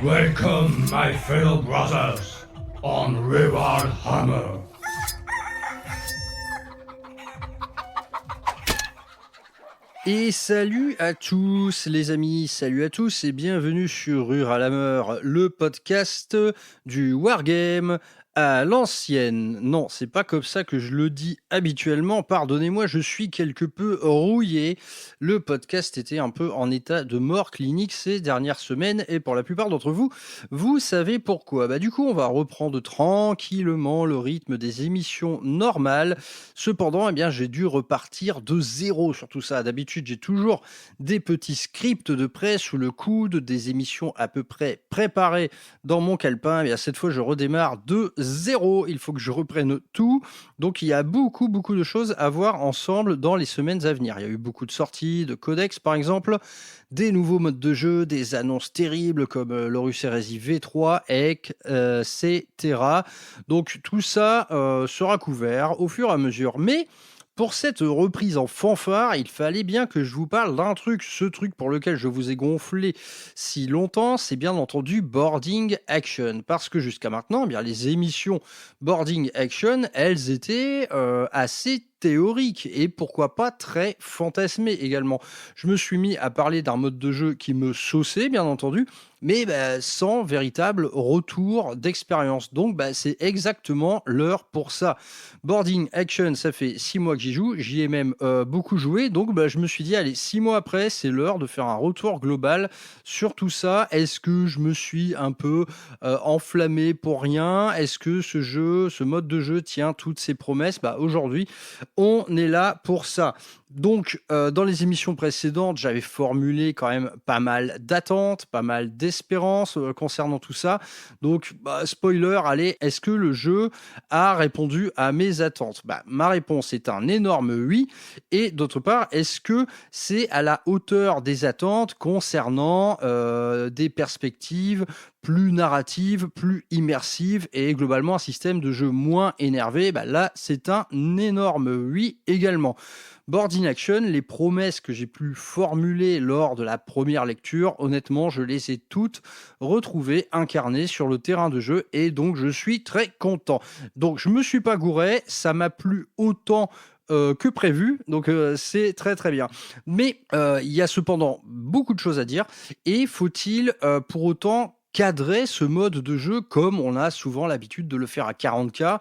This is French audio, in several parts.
Welcome, my fellow brothers, on Reward Hammer. Et salut à tous les amis, salut à tous et bienvenue sur Ruralammer, le podcast du Wargame à l'ancienne. Non, c'est pas comme ça que je le dis habituellement, pardonnez-moi, je suis quelque peu rouillé. Le podcast était un peu en état de mort clinique ces dernières semaines et pour la plupart d'entre vous, vous savez pourquoi. Du coup, on va reprendre tranquillement le rythme des émissions normales. Cependant, j'ai dû repartir de zéro sur tout ça. D'habitude, j'ai toujours des petits scripts de près sous le coude, des émissions à peu près préparées dans mon calepin. Cette fois, je redémarre de zéro. Il faut que je reprenne tout. Donc, il y a beaucoup de choses à voir ensemble dans les semaines à venir. Il y a eu beaucoup de sorties, de codex par exemple, des nouveaux modes de jeu, des annonces terribles comme l'Horus Heresy V3, etc. Donc, tout ça sera couvert au fur et à mesure. Mais pour cette reprise en fanfare, il fallait bien que je vous parle d'un truc. Ce truc pour lequel je vous ai gonflé si longtemps, c'est bien entendu Boarding Action. Parce que jusqu'à maintenant, les émissions Boarding Action, elles étaient assez théoriques et pourquoi pas très fantasmées également. Je me suis mis à parler d'un mode de jeu qui me sauçait, bien entendu, mais sans véritable retour d'expérience. Donc c'est exactement l'heure pour ça. Boarding Action, ça fait 6 mois que j'y joue, j'y ai même beaucoup joué, donc je me suis dit, allez, 6 mois après, c'est l'heure de faire un retour global sur tout ça. Est-ce que je me suis un peu enflammé pour rien? Est-ce que ce mode de jeu tient toutes ses promesses? Aujourd'hui, on est là pour ça. Donc, dans les émissions précédentes, j'avais formulé quand même pas mal d'attentes, pas mal d'espérances concernant tout ça. Donc, spoiler, allez, est-ce que le jeu a répondu à mes attentes? Ma réponse est un énorme oui. Et d'autre part, est-ce que c'est à la hauteur des attentes concernant des perspectives plus narratives, plus immersives et globalement un système de jeu moins énervé? Là, c'est un énorme oui également. Boarding Action, les promesses que j'ai pu formuler lors de la première lecture, honnêtement, je les ai toutes retrouvées, incarnées sur le terrain de jeu et donc je suis très content. Donc je me suis pas gouré, ça m'a plu autant que prévu, donc c'est très très bien. Mais il y a cependant beaucoup de choses à dire et faut-il pour autant cadrer ce mode de jeu comme on a souvent l'habitude de le faire à 40K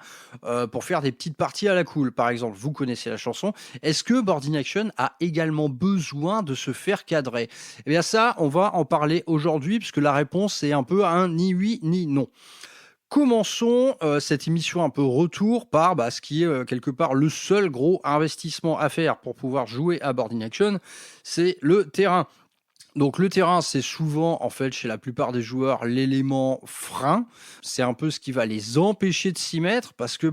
pour faire des petites parties à la cool, par exemple. Vous connaissez la chanson. Est-ce que Boarding Action a également besoin de se faire cadrer? Eh bien ça, on va en parler aujourd'hui puisque la réponse est un peu un ni oui ni non. Commençons cette émission un peu retour par ce qui est quelque part le seul gros investissement à faire pour pouvoir jouer à Boarding Action, c'est le terrain. Donc le terrain, c'est souvent, en fait, chez la plupart des joueurs, l'élément frein. C'est un peu ce qui va les empêcher de s'y mettre parce que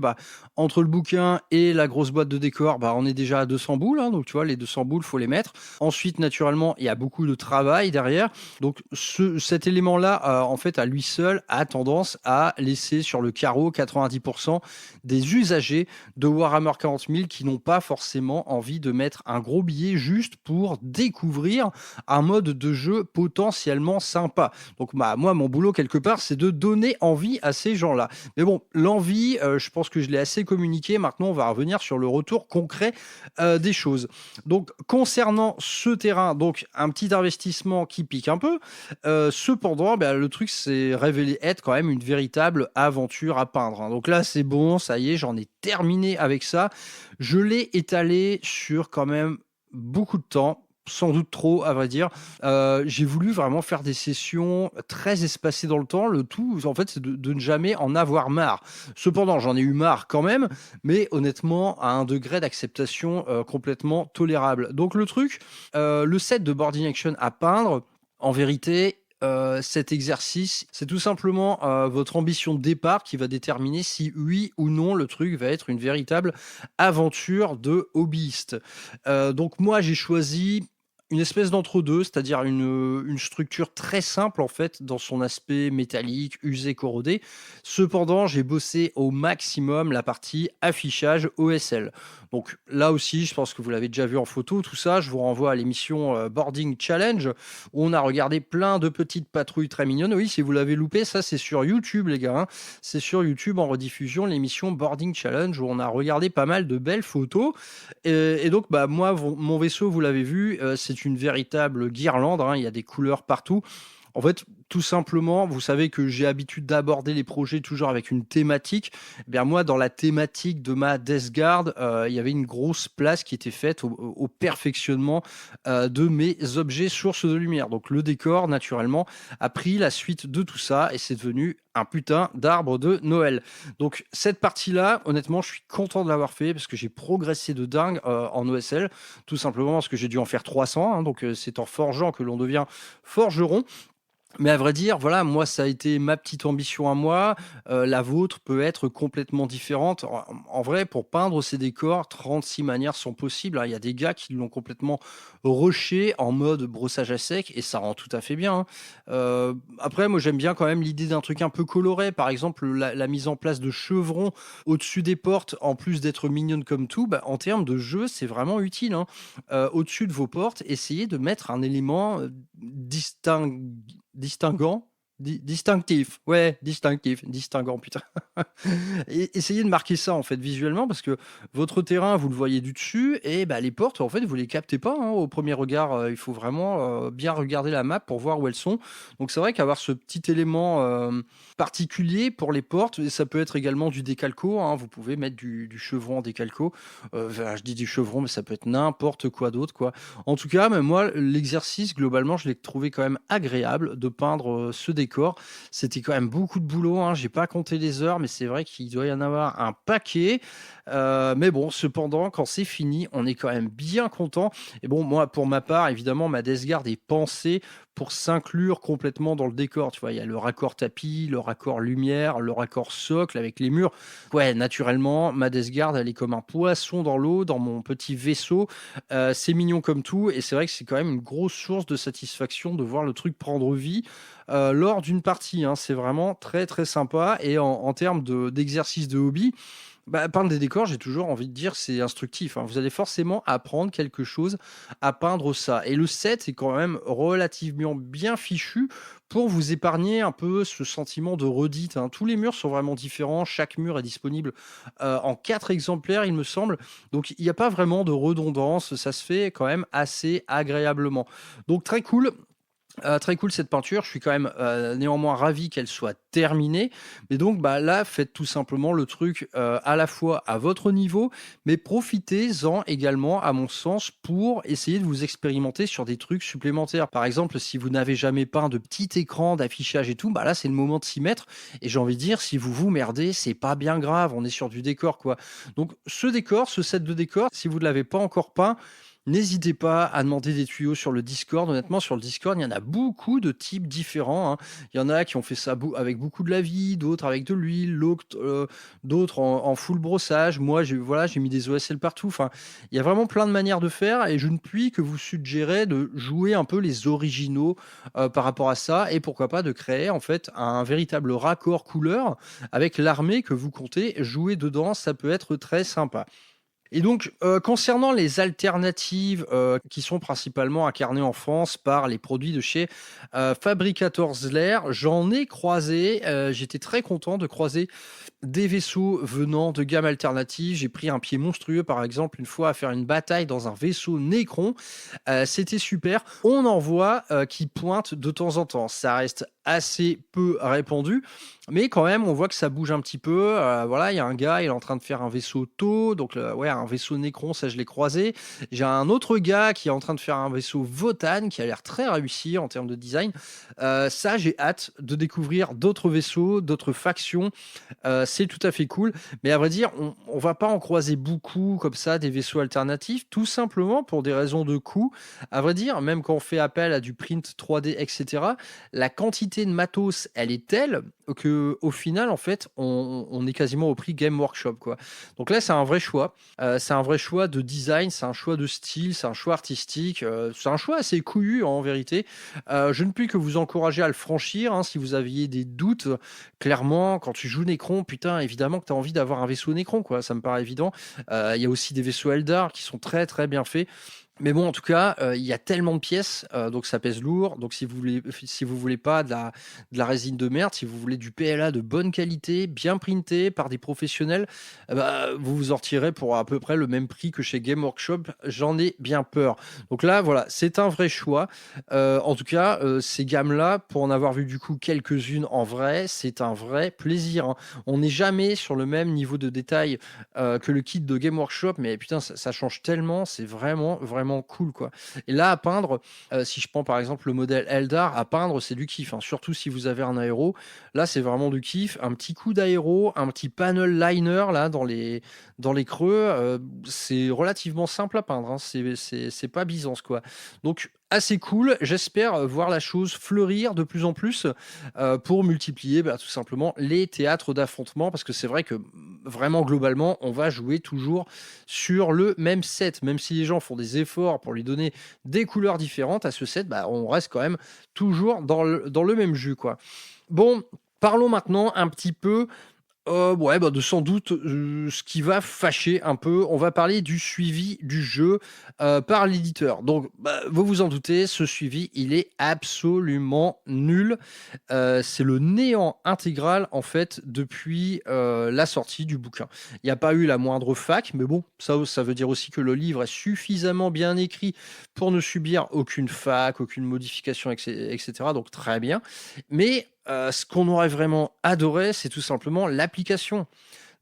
entre le bouquin et la grosse boîte de décor, on est déjà à 200 boules. Donc tu vois, les 200 boules, faut les mettre. Ensuite, naturellement, il y a beaucoup de travail derrière. Donc cet élément-là, en fait, à lui seul, a tendance à laisser sur le carreau 90% des usagers de Warhammer 40 000 qui n'ont pas forcément envie de mettre un gros billet juste pour découvrir un mode de jeu potentiellement sympa. Donc moi, mon boulot quelque part, c'est de donner envie à ces gens-là. Mais bon, l'envie, je pense que je l'ai assez communiqué. Maintenant, on va revenir sur le retour concret des choses. Donc, concernant ce terrain, donc un petit investissement qui pique un peu. Cependant, le truc s'est révélé être quand même une véritable aventure à peindre. Donc là, c'est bon, ça y est, j'en ai terminé avec ça. Je l'ai étalé sur quand même beaucoup de temps. Sans doute trop, à vrai dire. J'ai voulu vraiment faire des sessions très espacées dans le temps. Le tout, en fait, c'est de ne jamais en avoir marre. Cependant, j'en ai eu marre quand même, mais honnêtement, à un degré d'acceptation complètement tolérable. Donc le truc, le set de Boarding Action à peindre, en vérité, cet exercice, c'est tout simplement votre ambition de départ qui va déterminer si oui ou non le truc va être une véritable aventure de hobbyiste. Donc moi j'ai choisi une espèce d'entre-deux, c'est-à-dire une structure très simple en fait dans son aspect métallique, usé, corrodé. Cependant, j'ai bossé au maximum la partie affichage OSL. Donc là aussi, je pense que vous l'avez déjà vu en photo, tout ça. Je vous renvoie à l'émission Boarding Challenge où on a regardé plein de petites patrouilles très mignonnes. Oui, si vous l'avez loupé, ça c'est sur YouTube les gars, hein. C'est sur YouTube en rediffusion l'émission Boarding Challenge où on a regardé pas mal de belles photos. Et donc, bah, moi, mon vaisseau, vous l'avez vu, c'est une véritable guirlande, hein, il y a des couleurs partout. En fait, tout simplement, vous savez que j'ai l'habitude d'aborder les projets toujours avec une thématique. Eh bien, moi, dans la thématique de ma Death Guard, il y avait une grosse place qui était faite au perfectionnement de mes objets sources de lumière. Donc, le décor, naturellement, a pris la suite de tout ça et c'est devenu un putain d'arbre de Noël. Donc, cette partie-là, honnêtement, je suis content de l'avoir fait parce que j'ai progressé de dingue en OSL, tout simplement parce que j'ai dû en faire 300. Hein, donc, c'est en forgeant que l'on devient forgeron. Mais à vrai dire, voilà, moi, ça a été ma petite ambition à moi. La vôtre peut être complètement différente. En vrai, pour peindre ces décors, 36 manières sont possibles, hein. Il y a des gars qui l'ont complètement rushé en mode brossage à sec et ça rend tout à fait bien, hein. Après, moi, j'aime bien quand même l'idée d'un truc un peu coloré. Par exemple, la mise en place de chevrons au-dessus des portes, en plus d'être mignonne comme tout, bah, en termes de jeu, c'est vraiment utile, hein. Au-dessus de vos portes, essayez de mettre un élément distinguant, distinctif, ouais, distinctif, distinguant, putain. Et essayez de marquer ça en fait visuellement parce que votre terrain vous le voyez du dessus et bah, les portes en fait vous les captez pas, hein, au premier regard. Il faut vraiment bien regarder la map pour voir où elles sont. Donc c'est vrai qu'avoir ce petit élément particulier pour les portes, et ça peut être également du décalco, hein. Vous pouvez mettre du chevron en décalco. Enfin, je dis du chevron mais ça peut être n'importe quoi d'autre quoi. En tout cas, même moi l'exercice globalement je l'ai trouvé quand même agréable de peindre ce décor. C'était quand même beaucoup de boulot, hein. J'ai pas compté les heures, mais c'est vrai qu'il doit y en avoir un paquet. Mais bon, cependant, quand c'est fini, on est quand même bien content. Et bon, moi, pour ma part, évidemment, ma Death Guard est pensée pour s'inclure complètement dans le décor. Tu vois, il y a le raccord tapis, le raccord lumière, le raccord socle avec les murs. Ouais, naturellement, ma Death Guard, elle est comme un poisson dans l'eau, dans mon petit vaisseau. C'est mignon comme tout. Et c'est vrai que c'est quand même une grosse source de satisfaction de voir le truc prendre vie lors d'une partie, hein. C'est vraiment très, très sympa. Et en termes d'exercice de hobby, bah, peindre des décors, j'ai toujours envie de dire, c'est instructif, hein. Vous allez forcément apprendre quelque chose à peindre ça. Et le set est quand même relativement bien fichu pour vous épargner un peu ce sentiment de redite, hein. Tous les murs sont vraiment différents. Chaque mur est disponible en 4 exemplaires, il me semble. Donc, il n'y a pas vraiment de redondance. Ça se fait quand même assez agréablement. Donc, très cool. Très cool cette peinture, je suis quand même néanmoins ravi qu'elle soit terminée. Mais donc bah, là, faites tout simplement le truc à la fois à votre niveau, mais profitez-en également, à mon sens, pour essayer de vous expérimenter sur des trucs supplémentaires. Par exemple, si vous n'avez jamais peint de petit écran d'affichage et tout, bah là c'est le moment de s'y mettre. Et j'ai envie de dire, si vous vous merdez, c'est pas bien grave, on est sur du décor quoi. Donc ce décor, ce set de décor, si vous ne l'avez pas encore peint, n'hésitez pas à demander des tuyaux sur le Discord. Honnêtement, sur le Discord, il y en a beaucoup de types différents, hein. Il y en a qui ont fait ça avec beaucoup de la vie, d'autres avec de l'huile, d'autres en full brossage. Moi, j'ai mis des OSL partout. Enfin, il y a vraiment plein de manières de faire et je ne puis que vous suggérer de jouer un peu les originaux par rapport à ça et pourquoi pas de créer en fait un véritable raccord couleur avec l'armée que vous comptez jouer dedans. Ça peut être très sympa. Et donc, concernant les alternatives qui sont principalement incarnées en France par les produits de chez Fabricators Lair, j'en ai croisé. J'étais très content de croiser des vaisseaux venant de gamme alternative. J'ai pris un pied monstrueux, par exemple, une fois à faire une bataille dans un vaisseau Necron. C'était super. On en voit qui pointent de temps en temps. Ça reste assez peu répandu, mais quand même, on voit que ça bouge un petit peu. Voilà, il y a un gars, il est en train de faire un vaisseau Tau, donc ouais, un vaisseau Necron, ça je l'ai croisé. J'ai un autre gars qui est en train de faire un vaisseau Votan, qui a l'air très réussi en termes de design. Ça, j'ai hâte de découvrir d'autres vaisseaux, d'autres factions. C'est tout à fait cool, mais à vrai dire, on va pas en croiser beaucoup comme ça, des vaisseaux alternatifs, tout simplement pour des raisons de coût. À vrai dire, même quand on fait appel à du print 3D, etc., la quantité quantité de matos, elle est telle que au final, en fait, on est quasiment au prix Game Workshop, quoi. Donc là, c'est un vrai choix. C'est un vrai choix de design, c'est un choix de style, c'est un choix artistique, c'est un choix assez couillu, hein, en vérité. Je ne puis que vous encourager à le franchir, hein, si vous aviez des doutes. Clairement, quand tu joues Necron, putain, évidemment que tu as envie d'avoir un vaisseau Necron, quoi. Ça me paraît évident. Il y a aussi des vaisseaux Eldar qui sont très très bien faits. Mais bon, en tout cas, il y a tellement de pièces, donc ça pèse lourd. Donc si vous voulez pas de la résine de merde, si vous voulez du PLA de bonne qualité, bien printé par des professionnels, vous vous en retirez pour à peu près le même prix que chez Game Workshop. J'en ai bien peur. Donc là, voilà, c'est un vrai choix. En tout cas, ces gammes-là, pour en avoir vu du coup quelques-unes en vrai, c'est un vrai plaisir, hein. On n'est jamais sur le même niveau de détail que le kit de Game Workshop, mais putain, ça change tellement, c'est vraiment, vraiment cool, quoi. Et là, à peindre, si je prends par exemple le modèle Eldar, à peindre, c'est du kiff, hein. Surtout si vous avez un aéro. Là, c'est vraiment du kiff. Un petit coup d'aéro, un petit panel liner là dans les creux, c'est relativement simple à peindre, hein. C'est pas Byzance, quoi. Donc, assez cool. J'espère voir la chose fleurir de plus en plus pour multiplier tout simplement les théâtres d'affrontement, parce que c'est vrai que vraiment globalement, on va jouer toujours sur le même set. Même si les gens font des efforts pour lui donner des couleurs différentes à ce set, on reste quand même toujours dans le même jus, quoi. Bon, parlons maintenant un petit peu ouais, de sans doute ce qui va fâcher un peu. On va parler du suivi du jeu par l'éditeur. Donc, vous vous en doutez, ce suivi, il est absolument nul. C'est le néant intégral, en fait, depuis la sortie du bouquin. Il n'y a pas eu la moindre fac, mais bon, ça veut dire aussi que le livre est suffisamment bien écrit pour ne subir aucune fac, aucune modification, etc. Donc, très bien. Mais ce qu'on aurait vraiment adoré, c'est tout simplement l'application.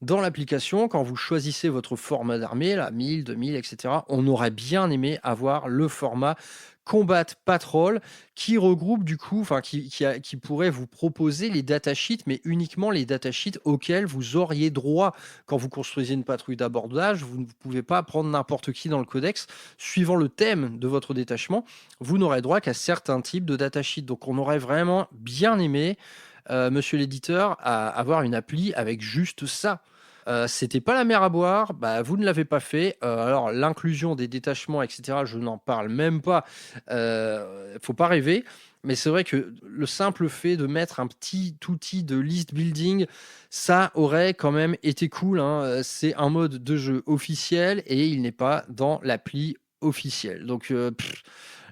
Dans l'application, quand vous choisissez votre format d'armée, là, 1000, 2000, etc., on aurait bien aimé avoir le format Combat Patrol qui regroupe du coup, enfin qui pourrait vous proposer les datasheets, mais uniquement les datasheets auxquels vous auriez droit quand vous construisez une patrouille d'abordage. Vous ne pouvez pas prendre n'importe qui dans le codex. Suivant le thème de votre détachement, vous n'aurez droit qu'à certains types de datasheets. Donc on aurait vraiment bien aimé, monsieur l'éditeur, à avoir une appli avec juste ça. C'était pas la mer à boire, vous ne l'avez pas fait. Alors l'inclusion des détachements, etc., je n'en parle même pas. Faut pas rêver. Mais c'est vrai que le simple fait de mettre un petit outil de list building, ça aurait quand même été cool, hein. C'est un mode de jeu officiel et il n'est pas dans l'appli officielle. Donc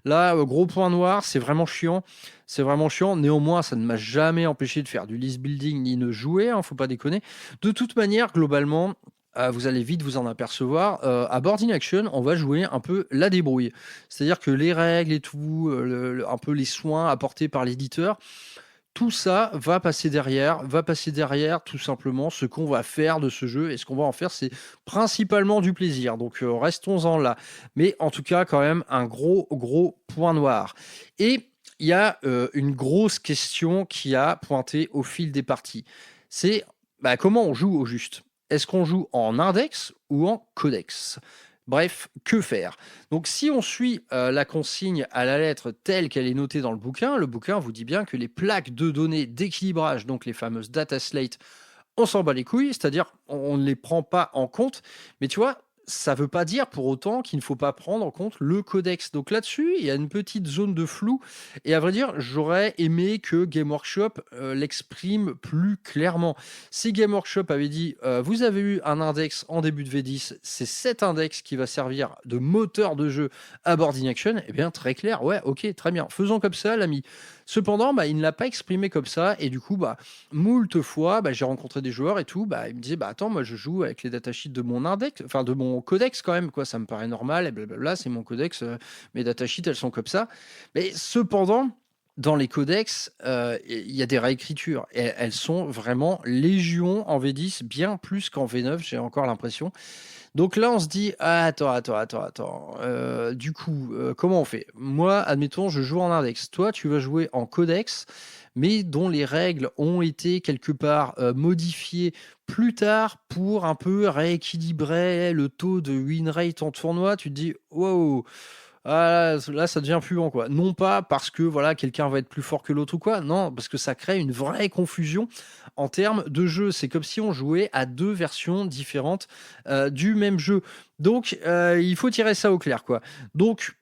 là, gros point noir, c'est vraiment chiant. C'est vraiment chiant. Néanmoins, ça ne m'a jamais empêché de faire du list building ni de jouer, hein, faut pas déconner. De toute manière, globalement, vous allez vite vous en apercevoir. À Boarding Action, on va jouer un peu la débrouille. C'est-à-dire que les règles et tout, un peu les soins apportés par l'éditeur, tout ça va passer derrière tout simplement ce qu'on va faire de ce jeu. Et ce qu'on va en faire, c'est principalement du plaisir. Donc restons-en là. Mais en tout cas, quand même, un gros, gros point noir. Et il y a une grosse question qui a pointé au fil des parties. C'est comment on joue au juste? Est-ce qu'on joue en index ou en codex? Bref, que faire? Donc si on suit la consigne à la lettre telle qu'elle est notée dans le bouquin vous dit bien que les plaques de données d'équilibrage, donc les fameuses data slates, on s'en bat les couilles, c'est-à-dire on ne les prend pas en compte. Mais tu vois, ça ne veut pas dire pour autant qu'il ne faut pas prendre en compte le codex. Donc là-dessus, il y a une petite zone de flou. Et à vrai dire, j'aurais aimé que Game Workshop l'exprime plus clairement. Si Game Workshop avait dit vous avez eu un index en début de V10, c'est cet index qui va servir de moteur de jeu à Boarding Action, eh bien très clair, ouais, ok, très bien, faisons comme ça, l'ami. Cependant, il ne l'a pas exprimé comme ça, et du coup, moult fois, j'ai rencontré des joueurs et tout, ils me disaient, attends, moi je joue avec les datasheets de mon index, enfin de mon codex quand même, quoi, ça me paraît normal, et blablabla, c'est mon codex, mes datasheets, elles sont comme ça. Mais cependant, dans les codex, il y a des réécritures, et elles sont vraiment légion en V10, bien plus qu'en V9, j'ai encore l'impression. Donc là, on se dit, attends. Du coup, comment on fait? Moi, admettons, je joue en index. Toi, tu vas jouer en codex, mais dont les règles ont été quelque part modifiées plus tard pour un peu rééquilibrer le taux de win rate en tournoi. Tu te dis, wow, Ah, là, ça devient puant, quoi. Non pas parce que voilà, quelqu'un va être plus fort que l'autre ou quoi, non, parce que ça crée une vraie confusion en termes de jeu. C'est comme si on jouait à deux versions différentes du même jeu. Donc, il faut tirer ça au clair, quoi. Donc,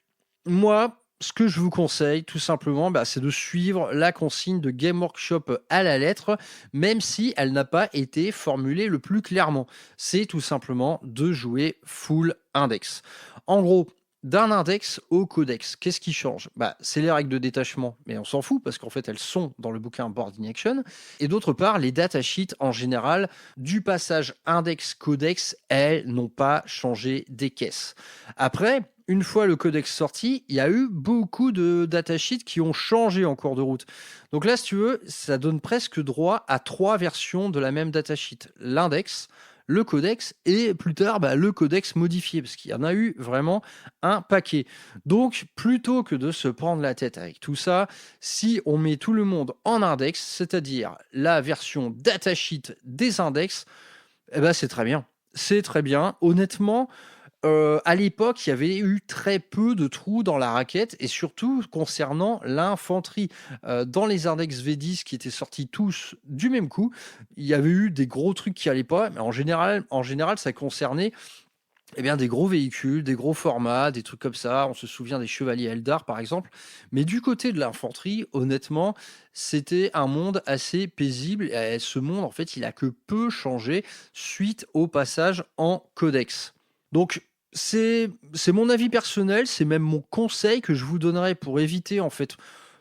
moi, ce que je vous conseille, tout simplement, bah, c'est de suivre la consigne de Game Workshop à la lettre, même si elle n'a pas été formulée le plus clairement. C'est tout simplement de jouer full index. En gros, d'un index au codex, qu'est-ce qui change? Bah, c'est les règles de détachement, mais on s'en fout parce qu'en fait elles sont dans le bouquin Boarding Action. Et d'autre part, les datasheets en général, du passage index-codex, elles n'ont pas changé des caisses. Après, une fois le codex sorti, il y a eu beaucoup de datasheets qui ont changé en cours de route. Donc là, si tu veux, ça donne presque droit à 3 versions de la même datasheet. L'index, le codex et plus tard bah, le codex modifié, parce qu'il y en a eu vraiment un paquet. Donc, plutôt que de se prendre la tête avec tout ça, si on met tout le monde en index, c'est-à-dire la version datasheet des index, eh ben, c'est très bien. C'est très bien. Honnêtement, à l'époque, il y avait eu très peu de trous dans la raquette et surtout concernant l'infanterie. Dans les index V10 qui étaient sortis tous du même coup, il y avait eu des gros trucs qui allaient pas, mais en général, ça concernait eh bien, des gros véhicules, des gros formats, des trucs comme ça. On se souvient des chevaliers Eldar, par exemple. Mais du côté de l'infanterie, honnêtement, c'était un monde assez paisible. Et ce monde, en fait, il a que peu changé suite au passage en codex. Donc, c'est mon avis personnel, c'est même mon conseil que je vous donnerais pour éviter en fait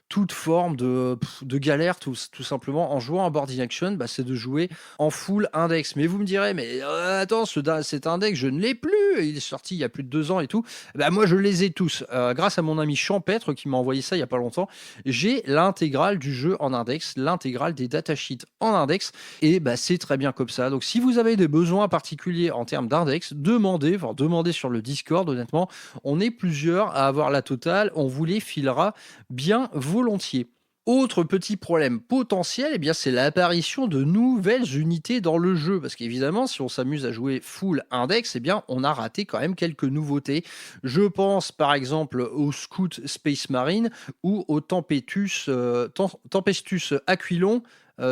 toute forme de galère tout simplement en jouant à Boarding Action, bah, c'est de jouer en full index. Mais vous me direz, mais attends, cet index, je ne l'ai plus, il est sorti il y a plus de 2 ans et tout. Bah, moi, je les ai tous. Grâce à mon ami Champêtre qui m'a envoyé ça il n'y a pas longtemps, j'ai l'intégrale du jeu en index, l'intégrale des datasheets en index, et bah, c'est très bien comme ça. Donc si vous avez des besoins particuliers en termes d'index, demandez sur le Discord, honnêtement, on est plusieurs à avoir la totale, on vous les filera bien volontiers. Autre petit problème potentiel, eh bien, c'est l'apparition de nouvelles unités dans le jeu. Parce qu'évidemment, si on s'amuse à jouer full index, eh bien, on a raté quand même quelques nouveautés. Je pense par exemple au Scout Space Marine ou au Tempestus Aquilon.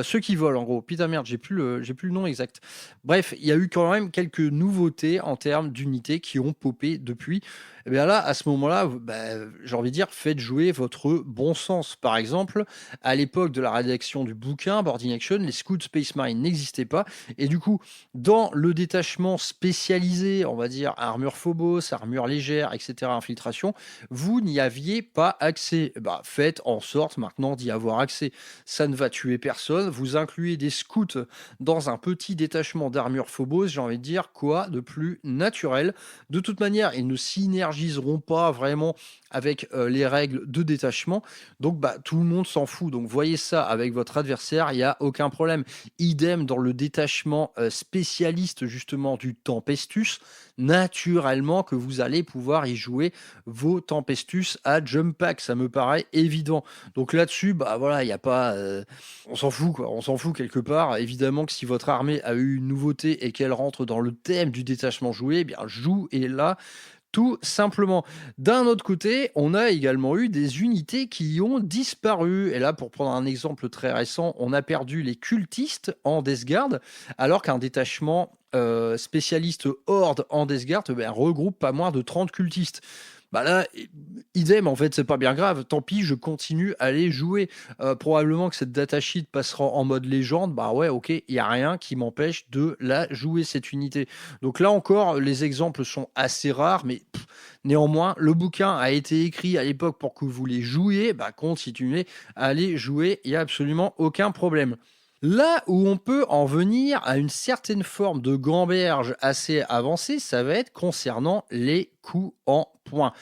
Ceux qui volent en gros. Putain merde, j'ai plus le nom exact. Bref, il y a eu quand même quelques nouveautés en termes d'unités qui ont popé depuis. Et bien là, à ce moment-là, bah, j'ai envie de dire, faites jouer votre bon sens. Par exemple, à l'époque de la rédaction du bouquin Boarding Action, les Scouts Space Marine n'existaient pas. Et du coup, dans le détachement spécialisé, on va dire armure Phobos, armure légère, etc., infiltration, vous n'y aviez pas accès. Bah, faites en sorte maintenant d'y avoir accès. Ça ne va tuer personne. Vous incluez des scouts dans un petit détachement d'armure Phobos, j'ai envie de dire, quoi de plus naturel. De toute manière, ils ne synergiseront pas vraiment avec les règles de détachement. Donc, bah, tout le monde s'en fout. Donc, voyez ça avec votre adversaire, il n'y a aucun problème. Idem dans le détachement spécialiste, justement, du Tempestus. Naturellement que vous allez pouvoir y jouer vos Tempestus à Jump Pack. Ça me paraît évident. Donc, là-dessus, bah voilà, il n'y a pas... on s'en fout, quoi. On s'en fout quelque part. Évidemment que si votre armée a eu une nouveauté et qu'elle rentre dans le thème du détachement joué, eh bien, jouez-la tout simplement. D'un autre côté, on a également eu des unités qui ont disparu. Et là, pour prendre un exemple très récent, on a perdu les cultistes en Death Guard, alors qu'un détachement spécialiste horde en Death Guard regroupe pas moins de 30 cultistes. Bah là, idem, en fait, c'est pas bien grave. Tant pis, je continue à les jouer. Probablement que cette datasheet passera en mode légende. Bah ouais, ok, il n'y a rien qui m'empêche de la jouer, cette unité. Donc là encore, les exemples sont assez rares, mais néanmoins, le bouquin a été écrit à l'époque pour que vous les jouiez. Bah continuez à les jouer, il n'y a absolument aucun problème. Là où on peut en venir à une certaine forme de gamberge assez avancée, ça va être concernant les coups en points.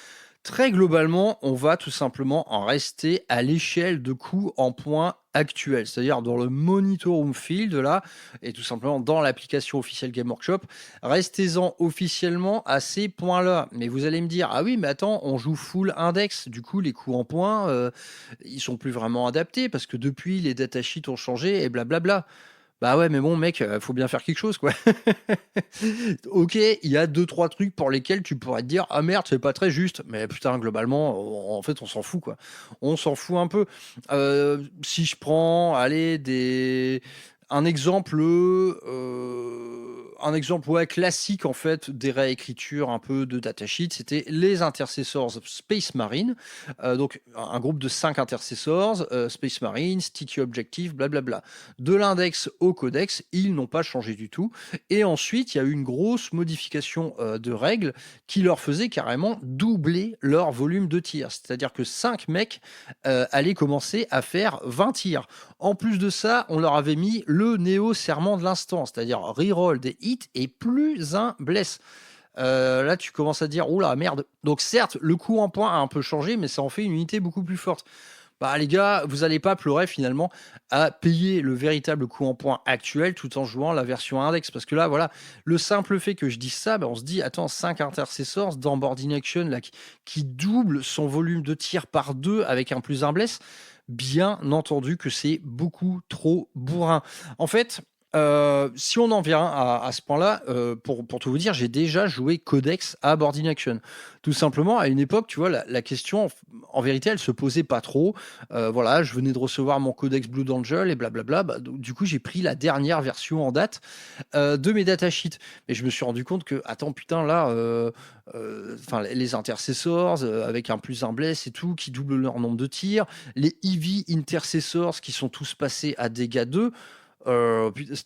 Très globalement, on va tout simplement en rester à l'échelle de coups en points actuelle, c'est-à-dire dans le Monitor Room Field là, et tout simplement dans l'application officielle Game Workshop, restez-en officiellement à ces points-là. Mais vous allez me dire, ah oui, mais attends, on joue full index, du coup les coups en points, ils sont plus vraiment adaptés parce que depuis les datasheets ont changé et blablabla. Bah ouais, mais bon, mec, faut bien faire quelque chose, quoi. OK, il y a deux trois trucs pour lesquels tu pourrais te dire: «Ah merde, c'est pas très juste». Mais putain, globalement, en fait, on s'en fout, quoi. On s'en fout un peu. Si je prends, allez, un exemple, un exemple, ouais, classique, en fait, des réécritures un peu de datasheet, c'était les intercessors Space Marine. Donc un groupe de 5 intercessors, Space Marine, Sticky Objective, blablabla. De l'index au codex, ils n'ont pas changé du tout. Et ensuite, il y a eu une grosse modification de règles qui leur faisait carrément doubler leur volume de tirs. C'est-à-dire que 5 mecs allaient commencer à faire 20 tirs. En plus de ça, on leur avait mis le néo-serment de l'instant, c'est-à-dire reroll des hits et plus un bless. Là, tu commences à dire, oula, merde. Donc certes, le coup en point a un peu changé, mais ça en fait une unité beaucoup plus forte. Bah les gars, vous allez pas pleurer finalement à payer le véritable coût en point actuel tout en jouant la version index. Parce que là, voilà, le simple fait que je dise ça, bah, on se dit, attends, 5 intercessors dans Boarding Action là, qui double son volume de tir par 2 avec un plus un bless. Bien entendu que c'est beaucoup trop bourrin. En fait, si on en vient à ce point-là, pour tout vous dire, j'ai déjà joué Codex à Boarding Action. Tout simplement, à une époque, tu vois, la question, en vérité, elle se posait pas trop. Voilà, je venais de recevoir mon Codex Blue Angel et blablabla. Bah, du coup, j'ai pris la dernière version en date de mes datasheets. Mais je me suis rendu compte que, attends, putain, là, les intercessors avec un plus un bless et tout, qui doublent leur nombre de tirs, les EV intercessors qui sont tous passés à dégâts 2.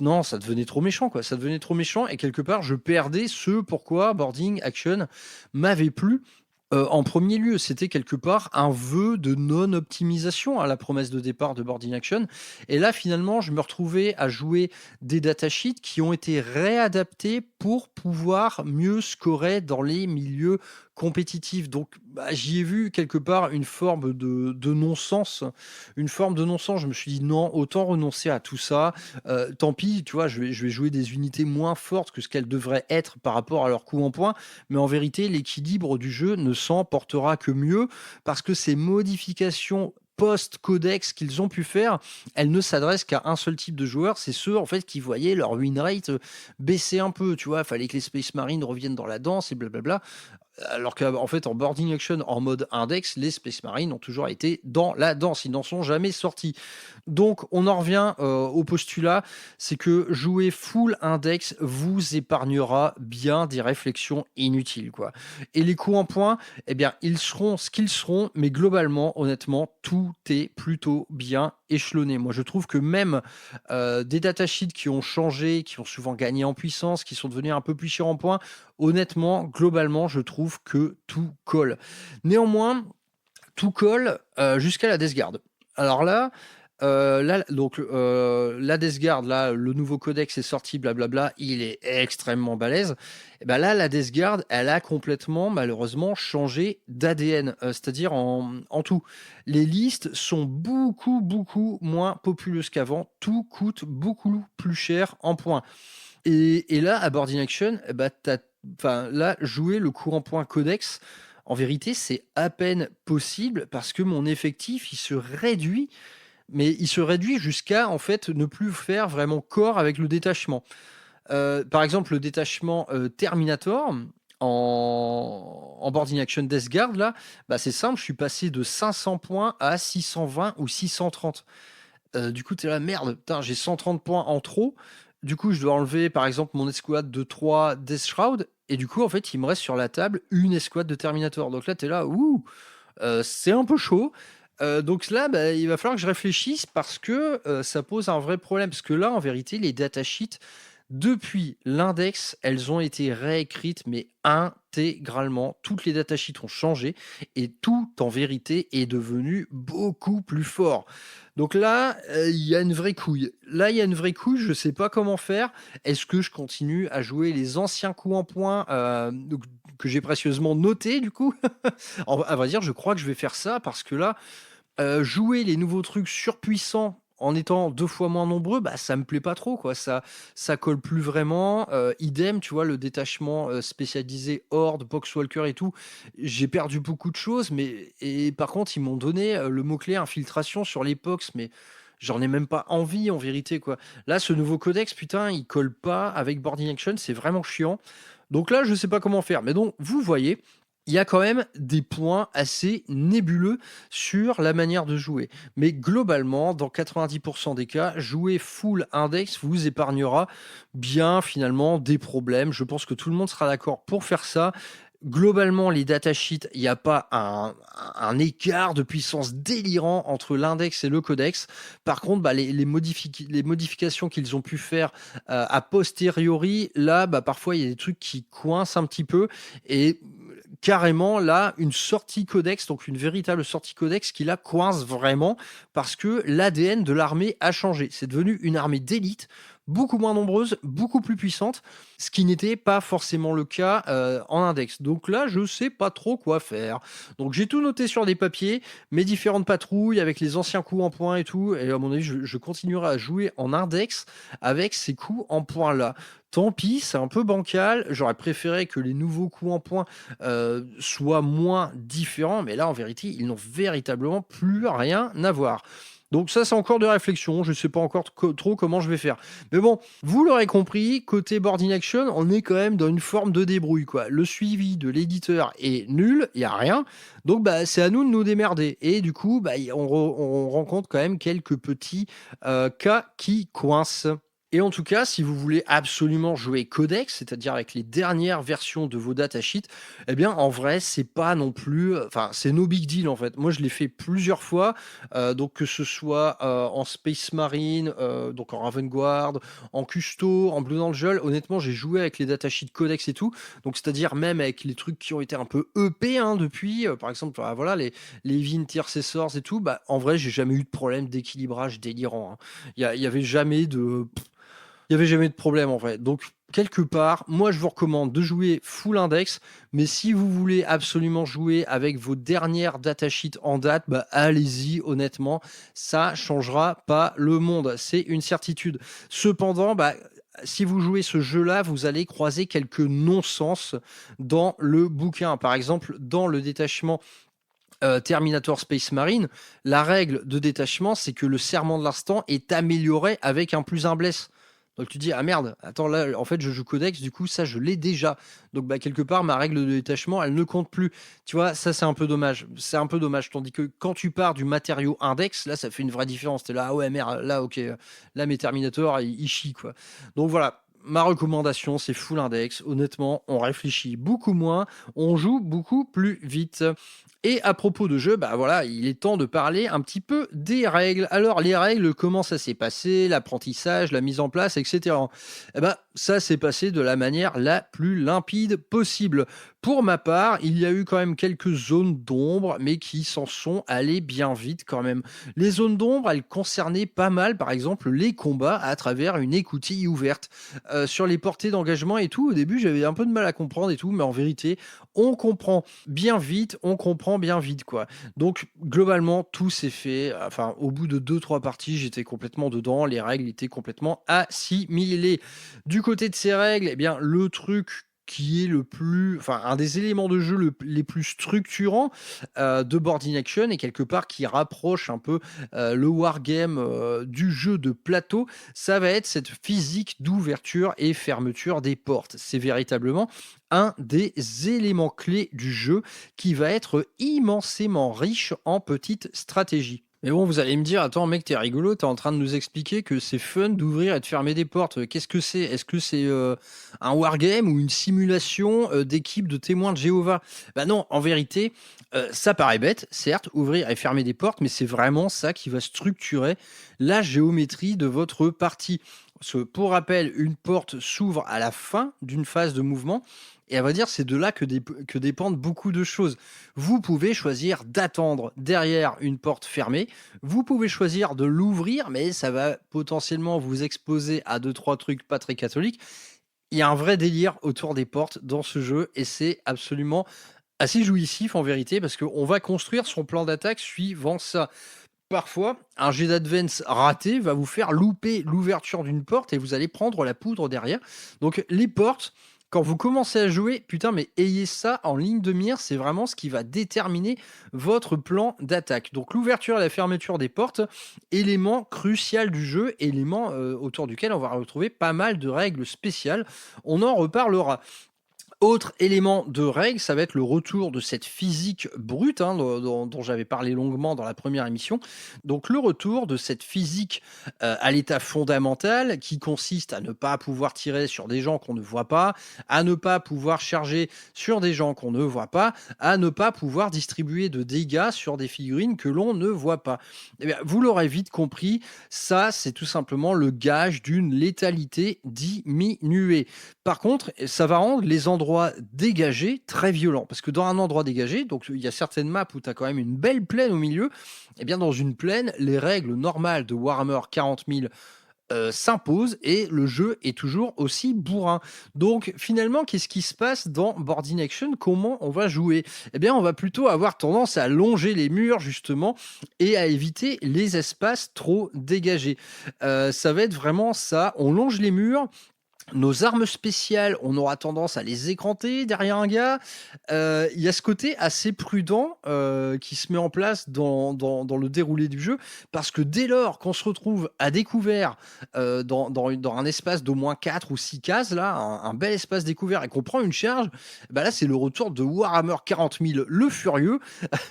Non, ça devenait trop méchant, quoi. Ça devenait trop méchant et quelque part, je perdais ce pourquoi Boarding Action m'avait plu. En premier lieu, c'était quelque part un vœu de non-optimisation à la promesse de départ de Boarding Action. Et là, finalement, je me retrouvais à jouer des datasheets qui ont été réadaptés pour pouvoir mieux scorer dans les milieux compétitifs. Donc, bah, j'y ai vu quelque part une forme de non-sens. Une forme de non-sens. Je me suis dit non, autant renoncer à tout ça. Tant pis, tu vois, je vais jouer des unités moins fortes que ce qu'elles devraient être par rapport à leur coût en points. Mais en vérité, l'équilibre du jeu ne s'en portera que mieux parce que ces modifications post-codex qu'ils ont pu faire, elles ne s'adressent qu'à un seul type de joueur, c'est ceux en fait qui voyaient leur win rate baisser un peu, tu vois, il fallait que les Space Marines reviennent dans la danse et blablabla. Alors qu'en fait, en boarding action, en mode index, les Space Marines ont toujours été dans la danse. Ils n'en sont jamais sortis. Donc, on en revient au postulat, c'est que jouer full index vous épargnera bien des réflexions inutiles, quoi. Et les coups en point, eh bien, ils seront ce qu'ils seront, mais globalement, honnêtement, tout est plutôt bien échelonné. Moi, je trouve que même des datasheets qui ont changé, qui ont souvent gagné en puissance, qui sont devenus un peu plus chers en points, honnêtement, globalement, je trouve que tout colle. Néanmoins, tout colle jusqu'à la Death Guard. Alors là, la Death Guard, là, le nouveau codex est sorti, blablabla, il est extrêmement balèze. Et ben là, la Death Guard, elle a complètement, malheureusement, changé d'ADN, c'est-à-dire en tout. Les listes sont beaucoup, beaucoup moins populeuses qu'avant. Tout coûte beaucoup plus cher en points. Et là, à Boarding Action, bah, là, jouer le courant point codex, en vérité, c'est à peine possible parce que mon effectif, il se réduit, mais il se réduit jusqu'à, en fait, ne plus faire vraiment corps avec le détachement. Par exemple, le détachement Terminator en Boarding Action Death Guard, là, bah, c'est simple, je suis passé de 500 points à 620 ou 630. Du coup, tu es là, merde, putain, j'ai 130 points en trop. Du coup, je dois enlever, par exemple, mon escouade de 3 Death Shroud. Et du coup, en fait, il me reste sur la table une escouade de Terminator. Donc là, tu es là, ouh, c'est un peu chaud. Donc là, bah, il va falloir que je réfléchisse parce que ça pose un vrai problème. Parce que là, en vérité, les datasheets, depuis l'index, elles ont été réécrites, mais intégralement. Toutes les datasheets ont changé et tout, en vérité, est devenu beaucoup plus fort. Donc là, il y a une vraie couille. Là, il y a une vraie couille, je ne sais pas comment faire. Est-ce que je continue à jouer les anciens coups en point que j'ai précieusement notés, du coup? À vrai dire, je crois que je vais faire ça parce que là, jouer les nouveaux trucs surpuissants en étant 2 fois moins nombreux, bah, ça me plaît pas trop, quoi. Ça colle plus vraiment. Idem, tu vois, le détachement spécialisé Horde, Boxwalker et tout. J'ai perdu beaucoup de choses, mais par contre, ils m'ont donné le mot-clé infiltration sur les Pox, mais j'en ai même pas envie en vérité, quoi. Là, ce nouveau codex, putain, il colle pas avec Boarding Action, c'est vraiment chiant. Donc là, je sais pas comment faire. Mais donc, vous voyez, il y a quand même des points assez nébuleux sur la manière de jouer. Mais globalement, dans 90% des cas, jouer full index vous épargnera bien finalement des problèmes. Je pense que tout le monde sera d'accord pour faire ça. Globalement, les datasheets, il n'y a pas un écart de puissance délirant entre l'index et le codex. Par contre, bah, les modifications qu'ils ont pu faire a posteriori, là, bah, parfois, il y a des trucs qui coincent un petit peu. Et carrément, là, une sortie codex, donc une véritable sortie codex qui la coince vraiment parce que l'ADN de l'armée a changé. C'est devenu une armée d'élite beaucoup moins nombreuse, beaucoup plus puissante, ce qui n'était pas forcément le cas en index. Donc là, je sais pas trop quoi faire. Donc j'ai tout noté sur des papiers, mes différentes patrouilles avec les anciens coups en point et tout, et à mon avis, je continuerai à jouer en index avec ces coups en point là. Tant pis, c'est un peu bancal. J'aurais préféré que les nouveaux coups en point soient moins différents, mais là, en vérité, ils n'ont véritablement plus rien à voir. Donc ça, c'est encore de réflexion. Je ne sais pas encore trop comment je vais faire. Mais bon, vous l'aurez compris, côté Boarding Action, on est quand même dans une forme de débrouille, quoi. Le suivi de l'éditeur est nul, il n'y a rien. Donc bah, c'est à nous de nous démerder. Et du coup, bah, on rencontre quand même quelques petits cas qui coincent. Et en tout cas, si vous voulez absolument jouer Codex, c'est-à-dire avec les dernières versions de vos datasheets, eh bien, en vrai, c'est pas non plus... Enfin, c'est no big deal, en fait. Moi, je l'ai fait plusieurs fois, donc que ce soit en Space Marine, donc en Raven Guard, en Custo, en Blue Angel. Honnêtement, j'ai joué avec les datasheets Codex et tout, donc c'est-à-dire même avec les trucs qui ont été un peu EP depuis, par exemple, voilà, les Intercessors et tout, bah, en vrai, j'ai jamais eu de problème d'équilibrage délirant. Il y avait jamais de... Il n'y avait jamais de problème en vrai. Donc, quelque part, moi je vous recommande de jouer full index, mais si vous voulez absolument jouer avec vos dernières datasheets en date, bah, allez-y, honnêtement, ça changera pas le monde. C'est une certitude. Cependant, bah, si vous jouez ce jeu-là, vous allez croiser quelques non-sens dans le bouquin. Par exemple, dans le détachement Terminator Space Marine, la règle de détachement, c'est que le serment de l'instant est amélioré avec un plus un bless. Donc tu dis, ah merde, attends là, en fait je joue Codex, du coup ça je l'ai déjà. Donc bah quelque part ma règle de détachement elle ne compte plus. Tu vois, ça c'est un peu dommage. C'est un peu dommage. Tandis que quand tu pars du matériau index, là ça fait une vraie différence. T'es là, ah ouais merde, là ok, là mes Terminator ils chient quoi. Donc voilà. Ma recommandation, c'est full index. Honnêtement, on réfléchit beaucoup moins, on joue beaucoup plus vite. Et à propos de jeu, bah voilà, il est temps de parler un petit peu des règles. Alors, les règles, comment ça s'est passé, l'apprentissage, la mise en place, etc. Eh ben, ça s'est passé de la manière la plus limpide possible. Pour ma part, il y a eu quand même quelques zones d'ombre, mais qui s'en sont allées bien vite quand même. Les zones d'ombre, elles concernaient pas mal, par exemple, les combats à travers une écoutille ouverte. Sur les portées d'engagement et tout, au début, j'avais un peu de mal à comprendre et tout, mais en vérité, on comprend bien vite, quoi. Donc, globalement, tout s'est fait. Enfin, au bout de 2-3 parties, j'étais complètement dedans, les règles étaient complètement assimilées. Du côté de ces règles, eh bien, le truc qui est le plus, enfin, un des éléments de jeu les plus structurants de Boarding Action et quelque part qui rapproche un peu le wargame du jeu de plateau, ça va être cette physique d'ouverture et fermeture des portes. C'est véritablement un des éléments clés du jeu qui va être immensément riche en petites stratégies. Mais bon, vous allez me dire, attends mec, t'es rigolo, t'es en train de nous expliquer que c'est fun d'ouvrir et de fermer des portes. Qu'est-ce que c'est? Est-ce que c'est un wargame ou une simulation d'équipe de témoins de Jéhovah? Bah non, en vérité, ça paraît bête, certes, ouvrir et fermer des portes, mais c'est vraiment ça qui va structurer la géométrie de votre partie. Parce que, pour rappel, une porte s'ouvre à la fin d'une phase de mouvement. Et à vrai dire, c'est de là que dépendent beaucoup de choses. Vous pouvez choisir d'attendre derrière une porte fermée. Vous pouvez choisir de l'ouvrir, mais ça va potentiellement vous exposer à 2-3 trucs pas très catholiques. Il y a un vrai délire autour des portes dans ce jeu et c'est absolument assez jouissif en vérité parce qu'on va construire son plan d'attaque suivant ça. Parfois, un jet d'advance raté va vous faire louper l'ouverture d'une porte et vous allez prendre la poudre derrière. Donc les portes, Quand vous commencez à jouer, putain, mais ayez ça en ligne de mire, c'est vraiment ce qui va déterminer votre plan d'attaque. Donc l'ouverture et la fermeture des portes, élément crucial du jeu, élément autour duquel on va retrouver pas mal de règles spéciales. On en reparlera. Autre élément de règle, ça va être le retour de cette physique brute dont j'avais parlé longuement dans la première émission. Donc le retour de cette physique à l'état fondamental qui consiste à ne pas pouvoir tirer sur des gens qu'on ne voit pas, à ne pas pouvoir charger sur des gens qu'on ne voit pas, à ne pas pouvoir distribuer de dégâts sur des figurines que l'on ne voit pas. Eh bien, vous l'aurez vite compris, ça c'est tout simplement le gage d'une létalité diminuée. Par contre, ça va rendre les endroits dégagés très violents. Parce que dans un endroit dégagé, donc il y a certaines maps où tu as quand même une belle plaine au milieu, et bien dans une plaine, les règles normales de Warhammer 40 000 s'imposent et le jeu est toujours aussi bourrin. Donc finalement, qu'est-ce qui se passe dans Board in Action? Comment on va jouer? Eh bien, on va plutôt avoir tendance à longer les murs justement et à éviter les espaces trop dégagés. Ça va être vraiment ça. On longe les murs. Nos armes spéciales, on aura tendance à les écranter derrière un gars. Il y a ce côté assez prudent qui se met en place dans le déroulé du jeu, parce que dès lors qu'on se retrouve à découvert dans un espace d'au moins 4 ou 6 cases, là, un bel espace découvert, et qu'on prend une charge, bah là c'est le retour de Warhammer 40 000 le furieux,